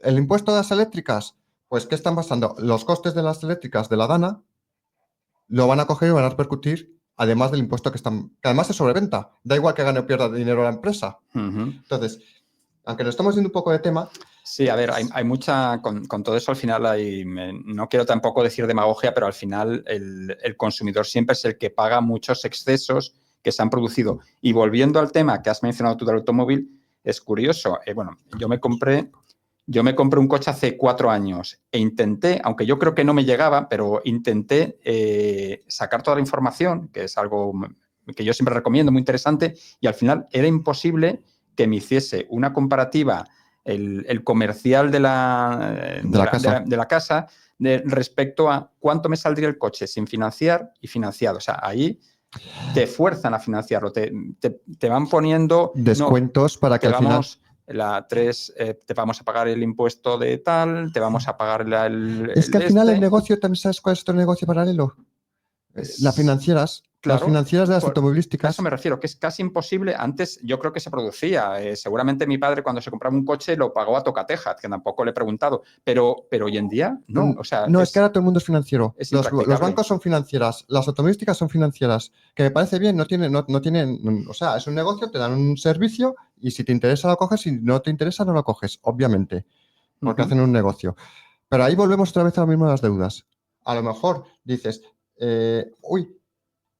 Speaker 1: El impuesto de las eléctricas, pues ¿qué están pasando? Los costes de las eléctricas de la DANA lo van a coger y van a repercutir, además del impuesto que además es sobreventa. Da igual que gane o pierda dinero la empresa.
Speaker 2: Ujú.
Speaker 1: Entonces, aunque nos estamos yendo un poco de tema.
Speaker 2: Sí, a ver, hay mucha, con todo eso al final no quiero tampoco decir demagogia, pero al final el consumidor siempre es el que paga muchos excesos que se han producido. Y volviendo al tema que has mencionado tú del automóvil, es curioso. Bueno, yo me compré un coche hace 4 años e intenté, aunque yo creo que no me llegaba, pero intenté sacar toda la información, que es algo que yo siempre recomiendo, muy interesante, y al final era imposible que me hiciese una comparativa el comercial de la casa respecto a cuánto me saldría el coche sin financiar y financiado. O sea, ahí te fuerzan a financiarlo, te van poniendo
Speaker 1: descuentos para que al final.
Speaker 2: Te vamos a pagar el impuesto de tal, te vamos a pagar
Speaker 1: Es que al final el negocio, ¿también sabes cuál es otro negocio paralelo? Las financieras.
Speaker 2: Claro,
Speaker 1: las financieras de las
Speaker 2: a
Speaker 1: automovilísticas.
Speaker 2: eso me refiero, que es casi imposible. Antes yo creo que se producía. Seguramente mi padre cuando se compraba un coche lo pagó a tocateja, que tampoco le he preguntado. Pero hoy en día no. O sea,
Speaker 1: no, es que ahora todo el mundo es financiero.
Speaker 2: Es
Speaker 1: los bancos son financieras, las automovilísticas son financieras. Que me parece bien, no tienen, o sea, es un negocio, te dan un servicio y si te interesa lo coges, si no te interesa no lo coges, obviamente, porque hacen un negocio. Pero ahí volvemos otra vez a lo mismo de las deudas. A lo mejor dices,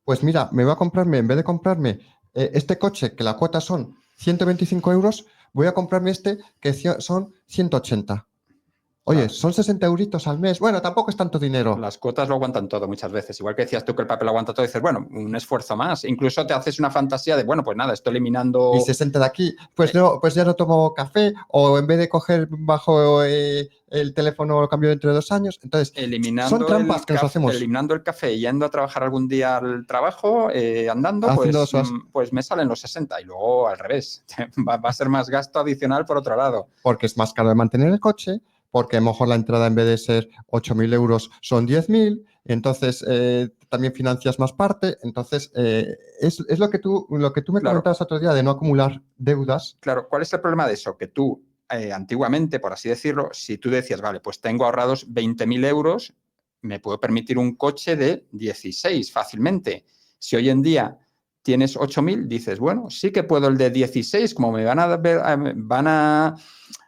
Speaker 1: pues mira, me voy a comprarme, en vez de comprarme este coche que la cuota son 125 euros, voy a comprarme este que son 180. Oye,
Speaker 2: Claro.
Speaker 1: son 60 euritos al mes. Bueno, tampoco es tanto dinero.
Speaker 2: Las cuotas lo aguantan todo muchas veces. Igual que decías tú que el papel aguanta todo, dices, bueno, un esfuerzo más. Incluso te haces una fantasía de, bueno, pues nada, estoy eliminando.
Speaker 1: Y 60 de aquí, pues no, pues ya no tomo café, o en vez de coger bajo el teléfono lo cambio dentro de 2 años. Entonces, son trampas que nos hacemos.
Speaker 2: Eliminando el café y yendo a trabajar algún día al trabajo, andando, pues me salen los 60 y luego al revés. Va a ser más gasto adicional por otro lado.
Speaker 1: Porque es más caro de mantener el coche, porque a lo mejor la entrada en vez de ser 8.000 euros son 10.000, entonces también financias más parte, entonces es lo que tú me comentabas otro día de no acumular deudas.
Speaker 2: Claro, ¿cuál es el problema de eso? Que tú, antiguamente, por así decirlo, si tú decías, vale, pues tengo ahorrados 20.000 euros, me puedo permitir un coche de 16 fácilmente. Si hoy en día tienes 8.000, dices, bueno, sí que puedo el de 16, como me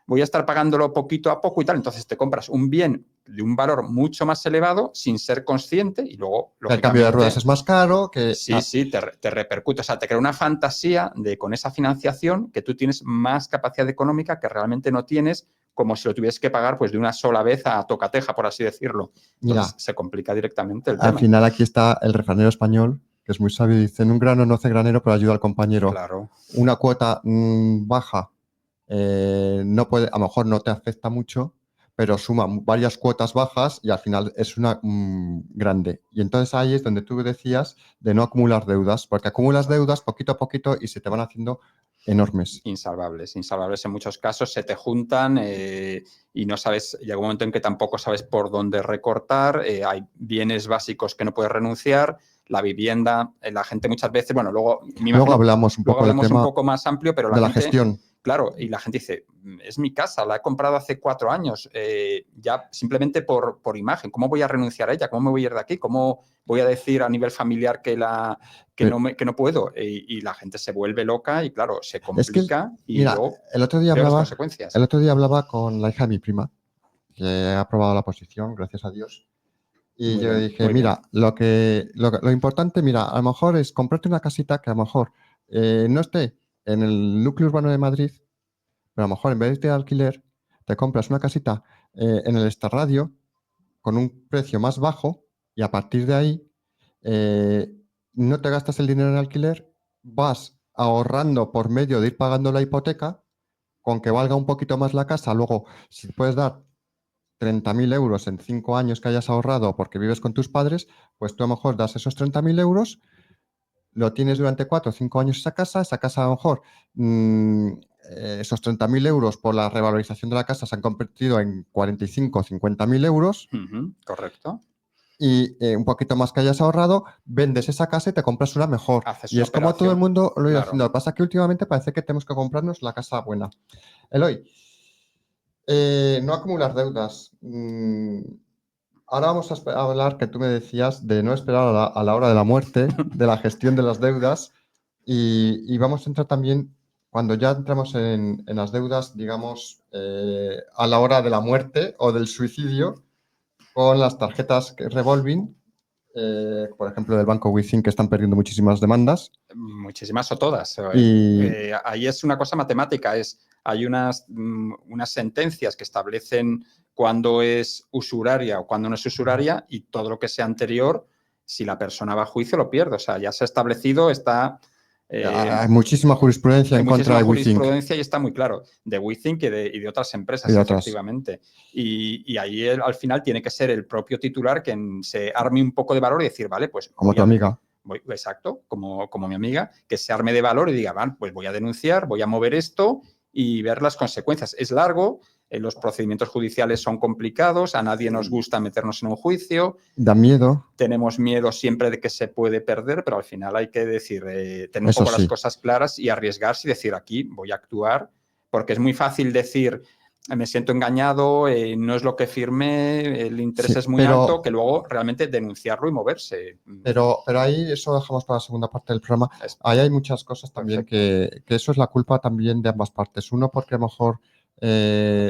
Speaker 2: voy a estar pagándolo poquito a poco y tal. Entonces te compras un bien de un valor mucho más elevado sin ser consciente y luego,
Speaker 1: el cambio de ruedas es más caro.
Speaker 2: Sí, te repercute. O sea, te crea una fantasía de con esa financiación que tú tienes más capacidad económica que realmente no tienes, como si lo tuvieses que pagar pues de una sola vez a tocateja, por así decirlo. Entonces se complica directamente el tema.
Speaker 1: Al final aquí está el refranero español, que es muy sabio, dice, en un grano no hace granero, pero ayuda al compañero.
Speaker 2: Claro.
Speaker 1: Una cuota baja no puede, a lo mejor no te afecta mucho, pero suma varias cuotas bajas y al final es una grande. Y entonces ahí es donde tú decías de no acumular deudas, porque acumulas deudas poquito a poquito y se te van haciendo enormes.
Speaker 2: Insalvables en muchos casos, se te juntan y no sabes, llega un momento en que tampoco sabes por dónde recortar, hay bienes básicos que no puedes renunciar, la vivienda, la gente muchas veces, bueno, luego
Speaker 1: hablamos un poco del tema
Speaker 2: un poco más amplio, pero
Speaker 1: de la gestión.
Speaker 2: Claro, y la gente dice, es mi casa, la he comprado hace 4 años, ya simplemente por imagen, ¿cómo voy a renunciar a ella? ¿Cómo me voy a ir de aquí? ¿Cómo voy a decir a nivel familiar que no puedo? Y la gente se vuelve loca y claro, se complica luego
Speaker 1: el otro día
Speaker 2: las consecuencias.
Speaker 1: El otro día hablaba con la hija de mi prima, que ha aprobado la oposición, gracias a Dios. Y yo dije, mira, lo importante, mira, a lo mejor es comprarte una casita que a lo mejor no esté en el núcleo urbano de Madrid, pero a lo mejor en vez de alquiler, te compras una casita en el extrarradio con un precio más bajo y a partir de ahí no te gastas el dinero en alquiler, vas ahorrando por medio de ir pagando la hipoteca, con que valga un poquito más la casa, luego si puedes dar 30.000 euros en 5 años que hayas ahorrado porque vives con tus padres, pues tú a lo mejor das esos 30.000 euros, lo tienes durante 4 o 5 años esa casa a lo mejor esos 30.000 euros por la revalorización de la casa se han convertido en 45 o 50.000 euros.
Speaker 2: Correcto.
Speaker 1: y un poquito más que hayas ahorrado, vendes esa casa y te compras una mejor.
Speaker 2: Haces
Speaker 1: Y
Speaker 2: una
Speaker 1: es como todo el
Speaker 2: operación.
Speaker 1: mundo lo ha ido
Speaker 2: Claro.
Speaker 1: haciendo. Lo que pasa es que últimamente parece que tenemos que comprarnos la casa buena. Eloy, no acumular deudas. Ahora vamos a hablar, que tú me decías, de no esperar a la hora de la muerte, de la gestión de las deudas, y vamos a entrar también, cuando ya entramos en las deudas, digamos, a la hora de la muerte o del suicidio, con las tarjetas revolving, por ejemplo, del banco Wizink, que están perdiendo muchísimas demandas.
Speaker 2: Muchísimas o todas.
Speaker 1: Y
Speaker 2: Ahí es una cosa matemática, hay unas sentencias que establecen cuándo es usuraria o cuándo no es usuraria, y todo lo que sea anterior, si la persona va a juicio, lo pierde. O sea, ya se ha establecido,
Speaker 1: hay muchísima jurisprudencia
Speaker 2: hay
Speaker 1: en contra
Speaker 2: muchísima
Speaker 1: de Wizink
Speaker 2: jurisprudencia y está muy claro, de Wizink y de otras
Speaker 1: y
Speaker 2: empresas,
Speaker 1: de otras.
Speaker 2: efectivamente. Y ahí al final tiene que ser el propio titular quien se arme un poco de valor y decir, vale, pues
Speaker 1: Como tu amiga.
Speaker 2: exacto, como mi amiga, que se arme de valor y diga, vale, pues voy a denunciar, voy a mover esto y ver las consecuencias. Es largo, los procedimientos judiciales son complicados, a nadie nos gusta meternos en un juicio.
Speaker 1: Da miedo.
Speaker 2: Tenemos miedo siempre de que se puede perder, pero al final hay que decir, tener un
Speaker 1: Eso
Speaker 2: poco
Speaker 1: sí.
Speaker 2: las cosas claras y arriesgarse y decir, aquí voy a actuar, porque es muy fácil decir, me siento engañado, no es lo que firmé, el interés
Speaker 1: Sí,
Speaker 2: es muy alto, que luego realmente denunciarlo y moverse.
Speaker 1: Pero ahí eso lo dejamos para la segunda parte del programa. Ahí hay muchas cosas también que eso es la culpa también de ambas partes. Uno porque a lo mejor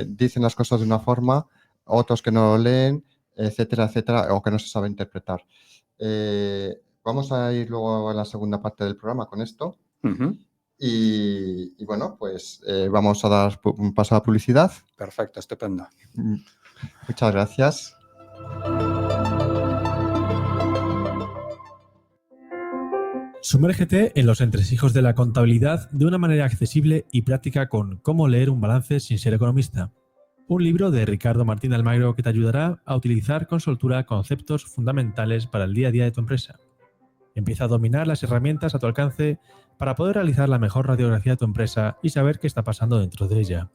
Speaker 1: dicen las cosas de una forma, otros que no lo leen, etcétera, etcétera, o que no se sabe interpretar. Vamos a ir luego a la segunda parte del programa con esto. Y bueno, pues vamos a dar un paso a la publicidad.
Speaker 2: Perfecto, estupendo.
Speaker 1: Muchas gracias.
Speaker 3: Sumérgete en los entresijos de la contabilidad de una manera accesible y práctica con Cómo leer un balance sin ser economista. Un libro de Ricardo Martín Almagro que te ayudará a utilizar con soltura conceptos fundamentales para el día a día de tu empresa. Empieza a dominar las herramientas a tu alcance para poder realizar la mejor radiografía de tu empresa y saber qué está pasando dentro de ella.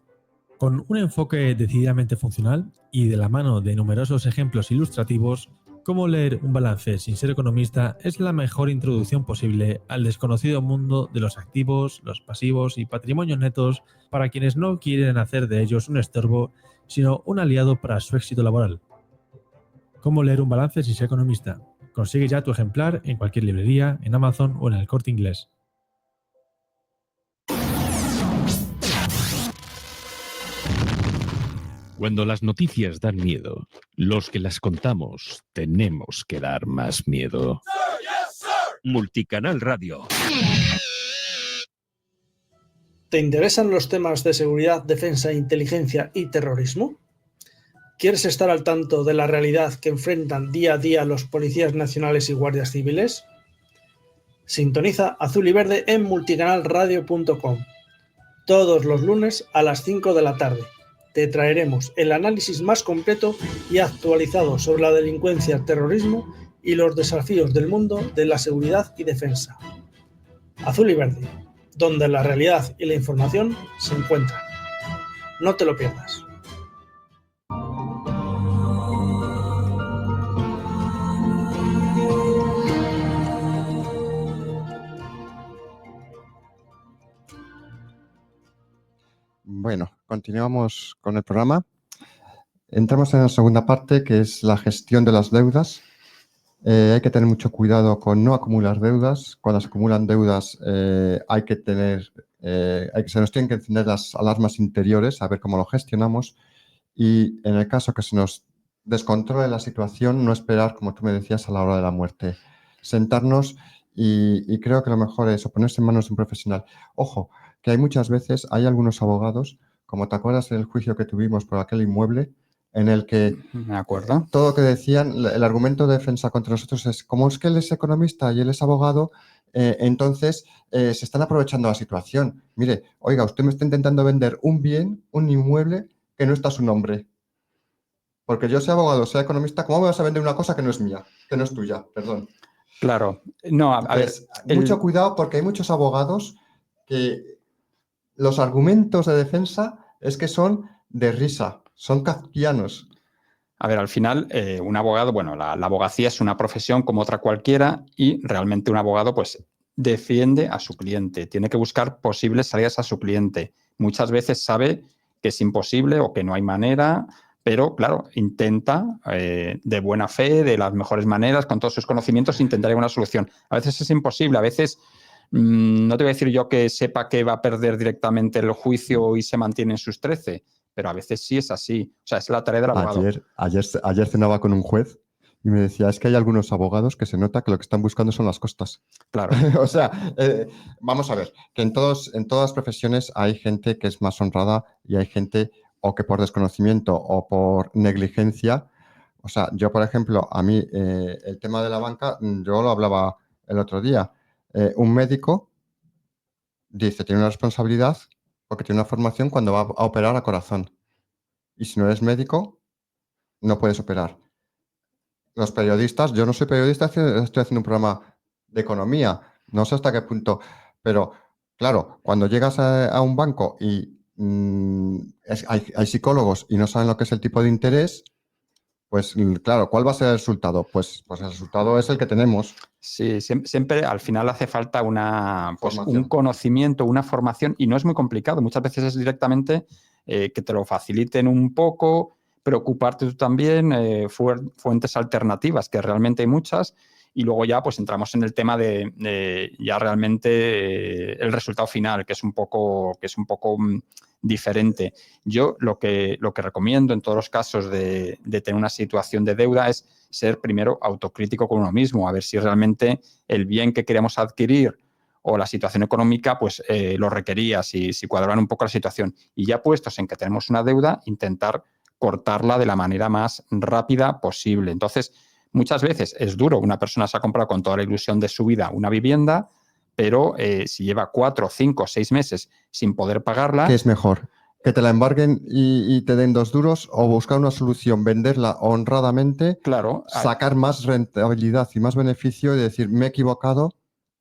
Speaker 3: Con un enfoque decididamente funcional y de la mano de numerosos ejemplos ilustrativos, Cómo leer un balance sin ser economista es la mejor introducción posible al desconocido mundo de los activos, los pasivos y patrimonios netos para quienes no quieren hacer de ellos un estorbo, sino un aliado para su éxito laboral. Cómo leer un balance sin ser economista. Consigue ya tu ejemplar en cualquier librería, en Amazon o en el Corte Inglés.
Speaker 4: Cuando las noticias dan miedo, los que las contamos tenemos que dar más miedo.
Speaker 5: Sir, yes, sir.
Speaker 4: Multicanal Radio.
Speaker 6: ¿Te interesan los temas de seguridad, defensa, inteligencia y terrorismo? ¿Quieres estar al tanto de la realidad que enfrentan día a día los policías nacionales y guardias civiles? Sintoniza Azul y Verde en multicanalradio.com. Todos los lunes a las 5 de la tarde. Te traeremos el análisis más completo y actualizado sobre la delincuencia, el terrorismo y los desafíos del mundo de la seguridad y defensa. Azul y Verde, donde la realidad y la información se encuentran. No te lo pierdas.
Speaker 1: Bueno, continuamos con el programa. Entramos en la segunda parte, que es la gestión de las deudas. Hay que tener mucho cuidado con no acumular deudas. Cuando se acumulan deudas hay que se nos tienen que encender las alarmas interiores, a ver cómo lo gestionamos. Y en el caso que se nos descontrole la situación, no esperar, como tú me decías, a la hora de la muerte. Sentarnos y creo que lo mejor es ponerse en manos de un profesional. Ojo, que hay muchas veces, hay algunos abogados, como te acuerdas en el juicio que tuvimos por aquel inmueble, en el que
Speaker 2: Me acuerdo.
Speaker 1: todo lo que decían, el argumento de defensa contra nosotros es, como es que él es economista y él es abogado, entonces se están aprovechando la situación. Mire, oiga, usted me está intentando vender un bien, un inmueble, que no está a su nombre. Porque yo sea abogado, sea economista, ¿cómo me vas a vender una cosa que no es mía, que no es tuya? Perdón.
Speaker 2: Claro. No, a ver.
Speaker 1: Mucho cuidado, porque hay muchos abogados que los argumentos de defensa es que son de risa, son kafkianos.
Speaker 2: A ver, al final, un abogado, bueno, la abogacía es una profesión como otra cualquiera y realmente un abogado, pues, defiende a su cliente, tiene que buscar posibles salidas a su cliente. Muchas veces sabe que es imposible o que no hay manera, pero, claro, intenta de buena fe, de las mejores maneras, con todos sus conocimientos, intentar una solución. A veces es imposible, a veces no te voy a decir yo que sepa que va a perder directamente el juicio y se mantiene en sus 13, pero a veces sí es así. O sea, es la tarea del abogado.
Speaker 1: Ayer cenaba con un juez y me decía, es que hay algunos abogados que se nota que lo que están buscando son las costas.
Speaker 2: Claro.
Speaker 1: O sea, vamos a ver, que en todas las profesiones hay gente que es más honrada y hay gente o que por desconocimiento o por negligencia. O sea, yo, por ejemplo, a mí el tema de la banca, yo lo hablaba el otro día. Un médico dice, tiene una responsabilidad porque tiene una formación cuando va a operar a corazón. Y si no eres médico, no puedes operar. Los periodistas, yo no soy periodista, estoy haciendo un programa de economía, no sé hasta qué punto, pero claro, cuando llegas a un banco y hay psicólogos y no saben lo que es el tipo de interés, pues claro, ¿cuál va a ser el resultado? Pues el resultado es el que tenemos.
Speaker 2: Sí, siempre al final hace falta pues un
Speaker 1: Formación.
Speaker 2: conocimiento, una formación, y no es muy complicado. Muchas veces es directamente que te lo faciliten un poco, preocuparte tú también, fuentes alternativas, que realmente hay muchas, y luego ya pues entramos en el tema de ya realmente el resultado final, que es un poco diferente. Yo lo que recomiendo en todos los casos de tener una situación de deuda es ser primero autocrítico con uno mismo, a ver si realmente el bien que queremos adquirir o la situación económica pues lo requería, si cuadraban un poco la situación. Y ya puestos en que tenemos una deuda, intentar cortarla de la manera más rápida posible. Entonces, muchas veces es duro. Una persona se ha comprado con toda la ilusión de su vida una vivienda, pero si lleva 4, 5, 6 meses sin poder pagarla...
Speaker 1: ¿Qué es mejor? ¿Que te la embarguen y te den 2 duros o buscar una solución, venderla honradamente,
Speaker 2: Claro,
Speaker 1: sacar más rentabilidad y más beneficio y decir, me he equivocado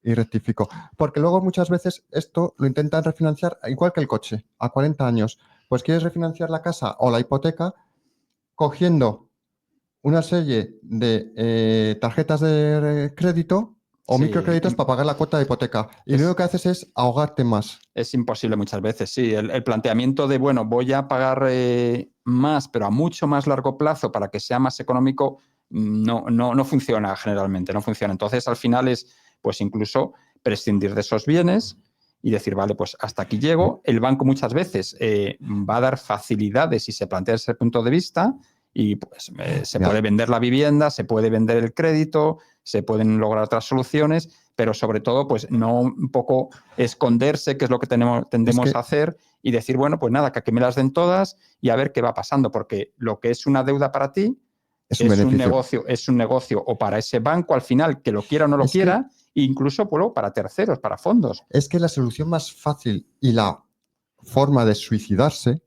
Speaker 1: y rectifico? Porque luego muchas veces esto lo intentan refinanciar igual que el coche, a 40 años. Pues quieres refinanciar la casa o la hipoteca cogiendo una serie de tarjetas de crédito o
Speaker 2: sí,
Speaker 1: microcréditos para pagar la cuota de hipoteca. Y lo único que haces es ahogarte más.
Speaker 2: es imposible muchas veces, sí. El planteamiento de, bueno, voy a pagar más, pero a mucho más largo plazo para que sea más económico, no funciona generalmente, no funciona. Entonces, al final es, pues incluso prescindir de esos bienes y decir, vale, pues hasta aquí llego. El banco muchas veces va a dar facilidades si se plantea desde ese punto de vista y pues se puede vender la vivienda, se puede vender el crédito, se pueden lograr otras soluciones, pero sobre todo, pues no un poco esconderse, que es lo que tendemos a hacer, y decir, bueno, pues nada, que aquí me las den todas y a ver qué va pasando, porque lo que es una deuda para ti
Speaker 1: es un
Speaker 2: negocio o para ese banco al final, que lo quiera o no lo quiera, e incluso pues, para terceros, para fondos.
Speaker 1: Es que la solución más fácil y la forma de suicidarse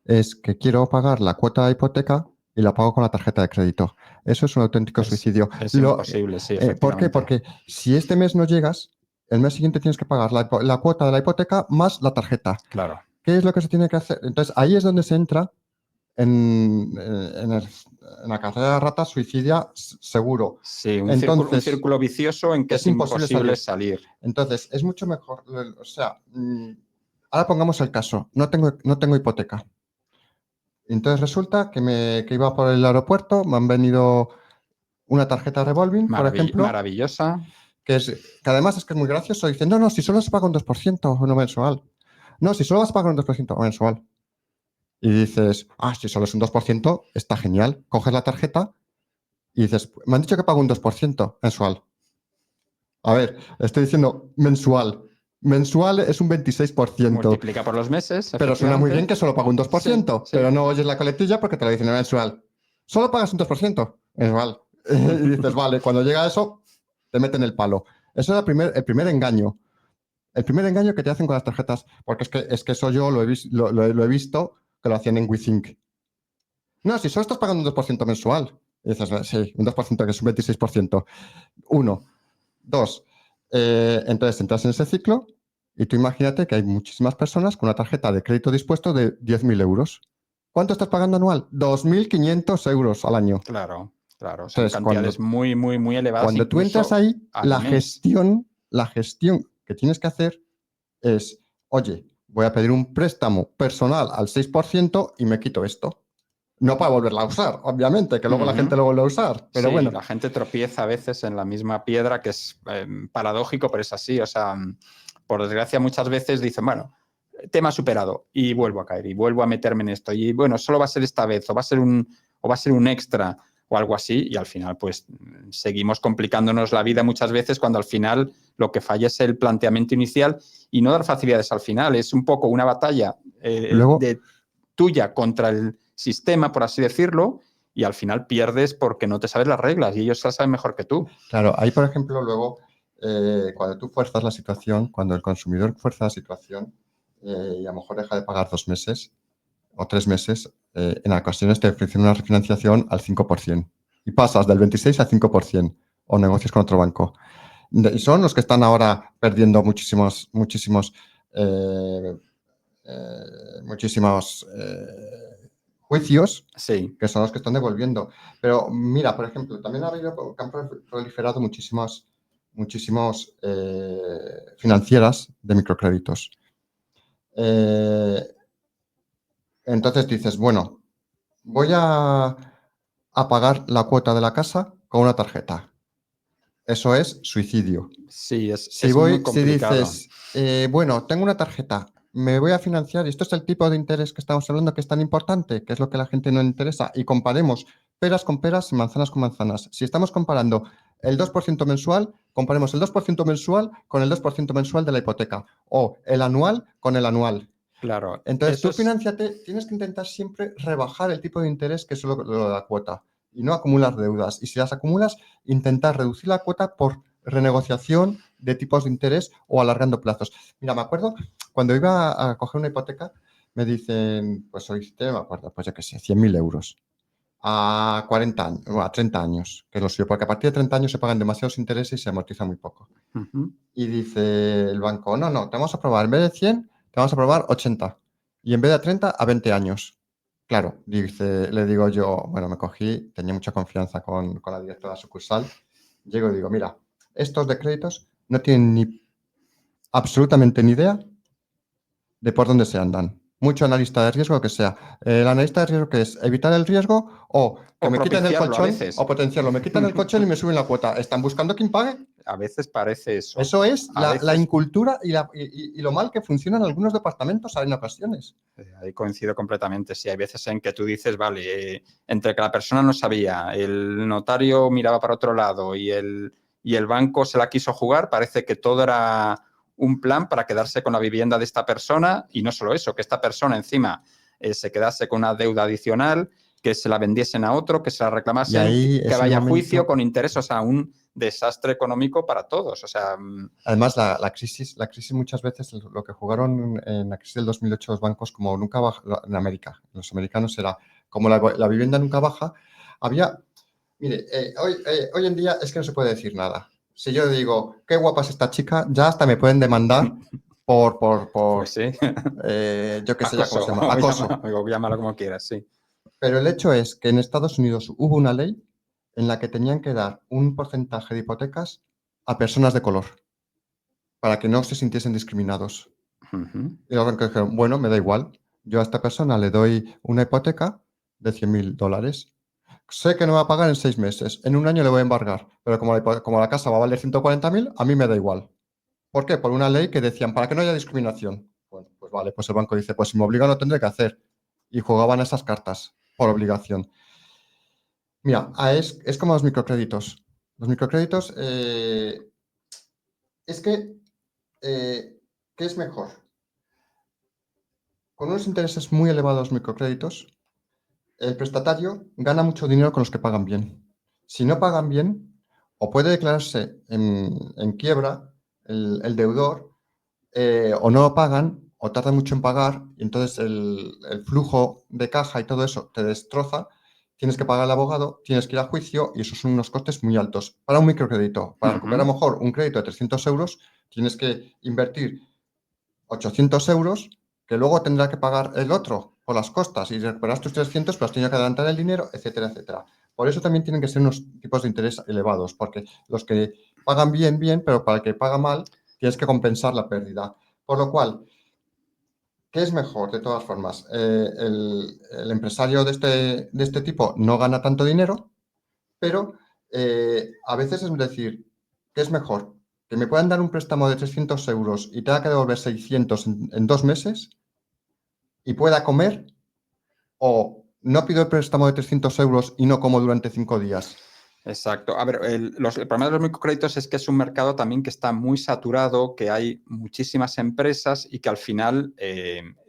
Speaker 1: es que quiero pagar la cuota de hipoteca y la pago con la tarjeta de crédito. Eso es un auténtico suicidio.
Speaker 2: Es imposible, sí, efectivamente.
Speaker 1: ¿Por qué? Porque si este mes no llegas, el mes siguiente tienes que pagar la cuota de la hipoteca más la tarjeta.
Speaker 2: Claro.
Speaker 1: ¿Qué es lo que se tiene que hacer? Entonces, ahí es donde se entra en la carrera de rata suicidia seguro.
Speaker 2: Sí, un círculo vicioso en que es imposible salir.
Speaker 1: Entonces, es mucho mejor, o sea, ahora pongamos el caso, no tengo hipoteca. Entonces resulta que iba por el aeropuerto, me han venido una tarjeta revolving, por ejemplo.
Speaker 2: Maravillosa.
Speaker 1: Que además es que es muy gracioso. Dicen, no, si solo se paga un 2% no mensual. No, si solo vas a pagar un 2% mensual. Y dices, si solo es un 2%, está genial. Coges la tarjeta y dices, me han dicho que pago un 2% mensual. A ver, estoy diciendo mensual. Mensual es un 26%.
Speaker 2: Multiplica por los meses.
Speaker 1: Pero suena muy bien que solo pago un 2%,
Speaker 2: sí.
Speaker 1: Pero no oyes la coletilla porque te lo dicen mensual. Solo pagas un 2% mensual. Y dices, vale, cuando llega a eso, te meten el palo. Eso es el primer engaño. El primer engaño que te hacen con las tarjetas, porque es que eso yo lo he visto que lo hacían en WeThink. No, si solo estás pagando un 2% mensual. Y dices, sí, un 2% que es un 26%. 1. 2. Entonces entras en ese ciclo y tú imagínate que hay muchísimas personas con una tarjeta de crédito dispuesto de 10.000 euros. ¿Cuánto estás pagando anual? 2.500 euros al año.
Speaker 2: Claro, claro. Son
Speaker 1: Entonces,
Speaker 2: cantidades muy, muy, muy elevadas.
Speaker 1: Cuando tú
Speaker 2: incluso
Speaker 1: entras ahí,
Speaker 2: al
Speaker 1: la
Speaker 2: mes.
Speaker 1: gestión que tienes que hacer es, oye, voy a pedir un préstamo personal al 6% y me quito esto. No para volverla a usar, obviamente, que luego la gente lo vuelve a usar, pero
Speaker 2: sí,
Speaker 1: bueno.
Speaker 2: la gente tropieza a veces en la misma piedra, que es paradójico, pero es así. O sea, por desgracia, muchas veces dicen, bueno, tema superado, y vuelvo a caer, y vuelvo a meterme en esto. Y bueno, solo va a ser esta vez, o va a ser un extra, o algo así, y al final, pues, seguimos complicándonos la vida muchas veces cuando al final lo que falla es el planteamiento inicial y no dar facilidades al final. Es un poco una batalla
Speaker 1: Luego,
Speaker 2: tuya contra el sistema, por así decirlo, y al final pierdes porque no te sabes las reglas y ellos las saben mejor que tú.
Speaker 1: claro, ahí, por ejemplo, luego, cuando tú fuerzas la situación, cuando el consumidor fuerza la situación y a lo mejor deja de pagar 2 meses o 3 meses, en ocasiones te ofrecen una refinanciación al 5% y pasas del 26 al 5% o negocias con otro banco. Y son los que están ahora perdiendo muchísimos juicios,
Speaker 2: Sí.
Speaker 1: que son los que están devolviendo. Pero mira, por ejemplo, también han proliferado muchísimas financieras de microcréditos. Entonces dices, bueno, voy a pagar la cuota de la casa con una tarjeta. Eso es suicidio.
Speaker 2: Sí, es
Speaker 1: Si
Speaker 2: muy complicado.
Speaker 1: dices, bueno, tengo una tarjeta, me voy a financiar y esto es el tipo de interés que estamos hablando que es tan importante, que es lo que a la gente no le interesa, y comparemos peras con peras y manzanas con manzanas. Si estamos comparando el 2% mensual, comparemos el 2% mensual con el 2% mensual de la hipoteca o el anual con el anual.
Speaker 2: Claro.
Speaker 1: Entonces, tú financiate, tienes que intentar siempre rebajar el tipo de interés que es lo de la cuota y no acumular deudas. Y si las acumulas, intentar reducir la cuota por renegociación de tipos de interés o alargando plazos. Mira, me acuerdo cuando iba a coger una hipoteca, me dicen, pues solicité, me acuerdo, pues yo qué sé, 100.000 euros a 40 años, o a 30 años, que es lo suyo, porque a partir de 30 años se pagan demasiados intereses y se amortiza muy poco. Y dice el banco, no, te vamos a aprobar, en vez de 100, te vamos a aprobar 80. Y en vez de 30, a 20 años. Claro, le digo yo, bueno, me cogí, tenía mucha confianza con la directora de la sucursal. Llego y digo, mira, estos de créditos no tienen absolutamente ni idea de por dónde se andan. Mucho analista de riesgo, que sea. El analista de riesgo, que es evitar el riesgo o que
Speaker 2: O
Speaker 1: me quiten el
Speaker 2: propiciarlo a
Speaker 1: colchón
Speaker 2: veces.
Speaker 1: o potenciarlo. Me quitan el colchón y me suben la cuota. ¿Están buscando quién pague?
Speaker 2: A veces parece eso.
Speaker 1: Eso es
Speaker 2: A
Speaker 1: la
Speaker 2: veces-
Speaker 1: incultura y lo mal que funcionan algunos departamentos en ocasiones.
Speaker 2: Ahí coincido completamente. Sí, hay veces en que tú dices, vale, entre que la persona no sabía, el notario miraba para otro lado y el banco se la quiso jugar, parece que todo era un plan para quedarse con la vivienda de esta persona y no solo eso, que esta persona encima se quedase con una deuda adicional, que se la vendiesen a otro, que se la reclamasen,
Speaker 1: ahí
Speaker 2: que
Speaker 1: es el
Speaker 2: vaya a
Speaker 1: momento.
Speaker 2: juicio con interés, o sea, un desastre económico para todos. O sea,
Speaker 1: Además, la crisis muchas veces, lo que jugaron en la crisis del 2008 los bancos, como nunca baja, en América, los americanos era, como la vivienda nunca baja, mire, hoy en día es que no se puede decir nada. Si yo digo, qué guapa es esta chica, ya hasta me pueden demandar por
Speaker 2: pues sí.
Speaker 1: yo qué sé ya cómo se llama, acoso.
Speaker 2: Llámalo como quieras, sí.
Speaker 1: Pero el hecho es que en Estados Unidos hubo una ley en la que tenían que dar un porcentaje de hipotecas a personas de color para que no se sintiesen discriminados. Y los bancos dijeron, bueno, me da igual, yo a esta persona le doy una hipoteca de $100.000. Sé que no va a pagar en 6 meses, en un año le voy a embargar, pero como la casa va a valer 140.000, a mí me da igual. ¿Por qué? Por una ley que decían, para que no haya discriminación. Bueno, pues vale, pues el banco dice, pues si me obligan lo tendré que hacer. Y jugaban esas cartas por obligación. Mira, es como los microcréditos. Los microcréditos, es que, ¿qué es mejor? Con unos intereses muy elevados microcréditos, el prestatario gana mucho dinero con los que pagan bien. Si no pagan bien, o puede declararse en quiebra el deudor, o no lo pagan, o tardan mucho en pagar, y entonces el flujo de caja y todo eso te destroza. Tienes que pagar al abogado, tienes que ir a juicio y esos son unos costes muy altos. Para un microcrédito, para recuperar a lo mejor un crédito de 300 euros, tienes que invertir 800 euros, que luego tendrá que pagar el otro por las costas y recuperas tus 300, pero has tenido que adelantar el dinero, etcétera, etcétera. Por eso también tienen que ser unos tipos de interés elevados, porque los que pagan bien, bien, pero para el que paga mal, tienes que compensar la pérdida. Por lo cual, ¿qué es mejor de todas formas? El empresario de este tipo no gana tanto dinero, pero a veces es decir, ¿qué es mejor? ¿Que me puedan dar un préstamo de 300 euros y tenga que devolver 600 en 2 meses y pueda comer? ¿O no pido el préstamo de 300 euros y no como durante 5 días?
Speaker 2: Exacto. A ver, el problema de los microcréditos es que es un mercado también que está muy saturado, que hay muchísimas empresas y que al final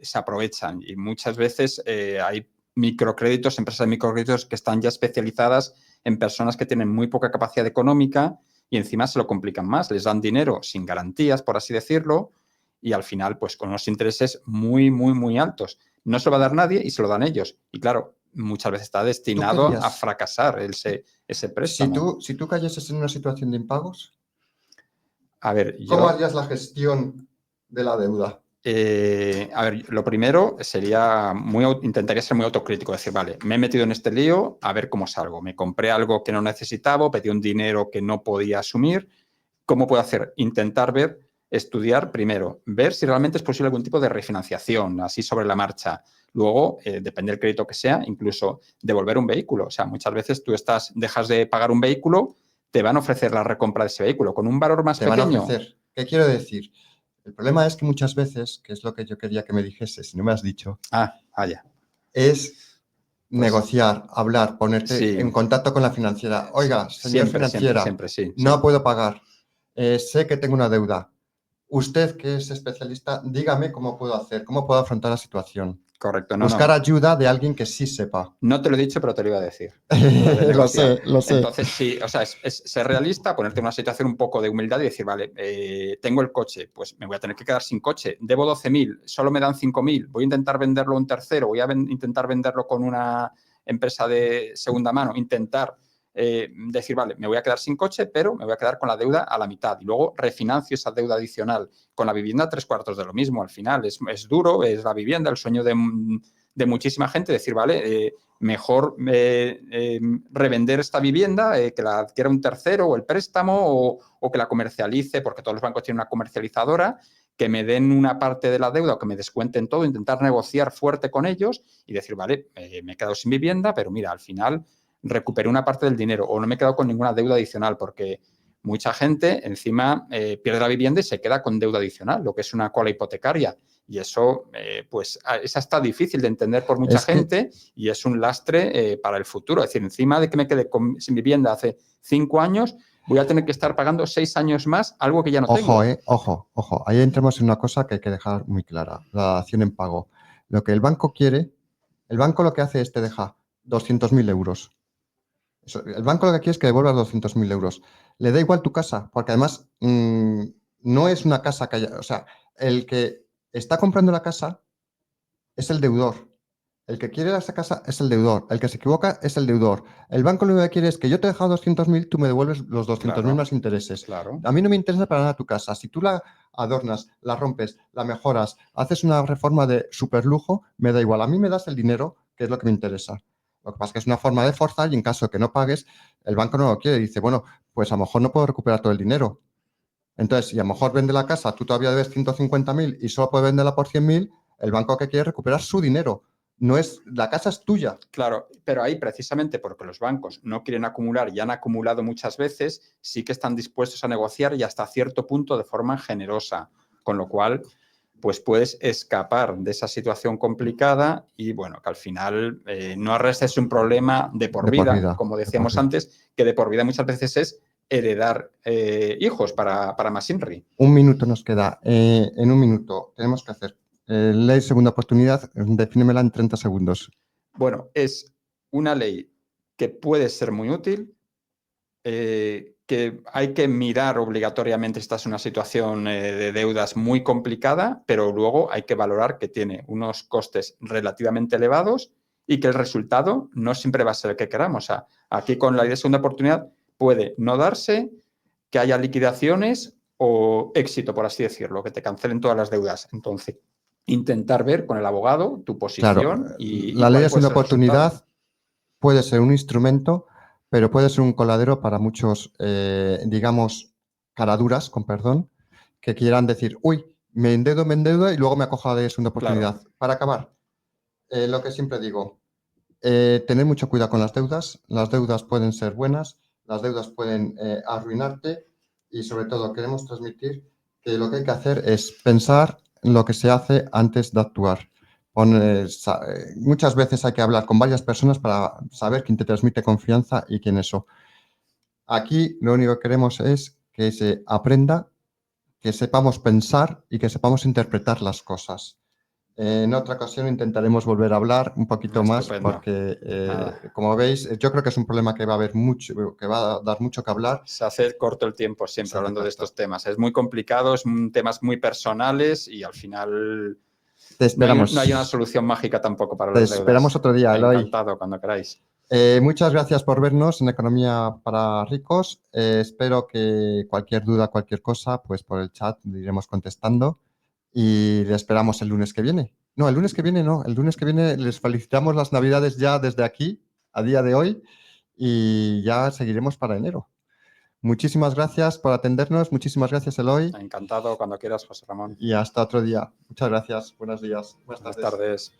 Speaker 2: se aprovechan. Y muchas veces hay microcréditos, empresas de microcréditos que están ya especializadas en personas que tienen muy poca capacidad económica y encima se lo complican más. Les dan dinero sin garantías, por así decirlo, y al final, pues con unos intereses muy, muy, muy altos. No se lo va a dar nadie y se lo dan ellos. Y claro, muchas veces está destinado a fracasar ese préstamo.
Speaker 1: Si tú cayeses en una situación de impagos,
Speaker 2: A ver,
Speaker 1: ¿cómo harías la gestión de la deuda?
Speaker 2: A ver, lo primero sería intentaría ser muy autocrítico, decir, vale, me he metido en este lío, a ver cómo salgo. Me compré algo que no necesitaba, pedí un dinero que no podía asumir. ¿Cómo puedo hacer? Intentar estudiar primero, ver si realmente es posible algún tipo de refinanciación, así sobre la marcha. Luego, depende del crédito que sea, incluso devolver un vehículo. O sea, muchas veces tú dejas de pagar un vehículo, te van a ofrecer la recompra de ese vehículo con un valor más pequeño.
Speaker 1: Te van a ofrecer. ¿Qué quiero decir? El problema es que muchas veces, que es lo que yo quería que me dijese, si no me has dicho,
Speaker 2: ya.
Speaker 1: Es negociar, hablar, ponerte en
Speaker 2: Sí.
Speaker 1: contacto con la financiera. Oiga, señor financiera,
Speaker 2: siempre, sí.
Speaker 1: no puedo pagar. Sé que tengo una deuda. Usted, que es especialista, dígame cómo puedo hacer, cómo puedo afrontar la situación.
Speaker 2: Correcto.
Speaker 1: Buscar ayuda de alguien que sí sepa.
Speaker 2: No te lo he dicho, pero te lo iba a decir.
Speaker 1: Lo sé.
Speaker 2: Entonces, sí, o sea, es ser realista, ponerte en una situación un poco de humildad y decir, vale, tengo el coche, pues me voy a tener que quedar sin coche, debo 12.000, solo me dan 5.000, voy a intentar venderlo a un tercero, voy a intentar venderlo con una empresa de segunda mano, intentar decir, vale, me voy a quedar sin coche, pero me voy a quedar con la deuda a la mitad y luego refinancio esa deuda adicional. Con la vivienda, 3/4 de lo mismo, al final es duro, es la vivienda, el sueño de muchísima gente, decir, vale, mejor revender esta vivienda, que la adquiera un tercero o el préstamo o que la comercialice, porque todos los bancos tienen una comercializadora, que me den una parte de la deuda o que me descuenten todo, intentar negociar fuerte con ellos y decir, vale, me he quedado sin vivienda, pero mira, al final recuperé una parte del dinero o no me he quedado con ninguna deuda adicional, porque mucha gente encima pierde la vivienda y se queda con deuda adicional, lo que es una cola hipotecaria. Y eso, pues, es hasta difícil de entender por mucha gente y es un lastre para el futuro. Es decir, encima de que me quedé sin vivienda hace 5 años, voy a tener que estar pagando 6 años más, algo que ya no tengo.
Speaker 1: Ojo. Ahí entramos en una cosa que hay que dejar muy clara, la dación en pago. Lo que el banco quiere, el banco lo que hace es te deja 200.000 euros. El banco lo que quiere es que devuelvas 200.000 euros. Le da igual tu casa, porque además no es una casa que haya... O sea, el que está comprando la casa es el deudor. El que quiere esa casa es el deudor. El que se equivoca es el deudor. El banco lo que quiere es que yo te he dejado 200.000, tú me devuelves los 200.000 más intereses.
Speaker 2: Claro.
Speaker 1: A mí no me interesa para nada tu casa. Si tú la adornas, la rompes, la mejoras, haces una reforma de superlujo, me da igual. A mí me das el dinero, que es lo que me interesa. Lo que pasa es que es una forma de forzar y en caso de que no pagues, el banco no lo quiere. Dice, bueno, pues a lo mejor no puedo recuperar todo el dinero. Entonces, si a lo mejor vende la casa, tú todavía debes 150.000 y solo puedes venderla por 100.000, el banco que quiere es recuperar su dinero. No es, la casa es tuya.
Speaker 2: Claro, pero ahí precisamente porque los bancos no quieren acumular y han acumulado muchas veces, sí que están dispuestos a negociar y hasta cierto punto de forma generosa, con lo cual pues puedes escapar de esa situación complicada y bueno, que al final no arrestes un problema de por vida, como decíamos antes, que de por vida muchas veces es heredar hijos para más INRI.
Speaker 1: Un minuto nos queda. En un minuto tenemos que hacer ley segunda oportunidad, defínemela en 30 segundos.
Speaker 2: Bueno, es una ley que puede ser muy útil, que hay que mirar obligatoriamente si esta es una situación de deudas muy complicada, pero luego hay que valorar que tiene unos costes relativamente elevados y que el resultado no siempre va a ser el que queramos. O sea, aquí con la ley de segunda oportunidad puede no darse, que haya liquidaciones o éxito, por así decirlo, que te cancelen todas las deudas. Entonces, intentar ver con el abogado tu posición.
Speaker 1: Claro,
Speaker 2: Y
Speaker 1: la
Speaker 2: cuál
Speaker 1: ley de
Speaker 2: puede
Speaker 1: segunda
Speaker 2: ser el resultado.
Speaker 1: oportunidad puede ser un instrumento, pero puede ser un coladero para muchos, digamos, caraduras, con perdón, que quieran decir, uy, me endeudo y luego me acojo a la ley de segunda oportunidad.
Speaker 2: Claro.
Speaker 1: Para acabar, lo que siempre digo, tener mucho cuidado con las deudas pueden ser buenas, las deudas pueden arruinarte y sobre todo queremos transmitir que lo que hay que hacer es pensar en lo que se hace antes de actuar. Muchas veces hay que hablar con varias personas para saber quién te transmite confianza y quién eso. Aquí lo único que queremos es que se aprenda, que sepamos pensar y que sepamos interpretar las cosas. En otra ocasión intentaremos volver a hablar un poquito más
Speaker 2: Estupendo.
Speaker 1: porque,
Speaker 2: Nada.
Speaker 1: como veis, yo creo que es un problema que va a haber mucho, que va a dar mucho que hablar.
Speaker 2: Se hace corto el tiempo siempre
Speaker 1: Se hace
Speaker 2: hablando de
Speaker 1: corto.
Speaker 2: estos temas. Es muy complicado, son temas muy personales y al final
Speaker 1: Te esperamos.
Speaker 2: no hay una solución mágica tampoco para
Speaker 1: Te
Speaker 2: las deudas.
Speaker 1: esperamos otro día, Eloy.
Speaker 2: Encantado, cuando queráis.
Speaker 1: Muchas gracias por vernos en Economía para Ricos. Espero que cualquier duda, cualquier cosa, pues por el chat le iremos contestando y le esperamos el lunes que viene. No, el lunes que viene no. El lunes que viene les felicitamos las Navidades ya desde aquí, a día de hoy, y ya seguiremos para enero. Muchísimas gracias por atendernos. Muchísimas gracias, Eloy.
Speaker 2: Encantado, cuando quieras, José Ramón.
Speaker 1: Y hasta otro día. Muchas gracias. Buenos días.
Speaker 2: Buenas tardes.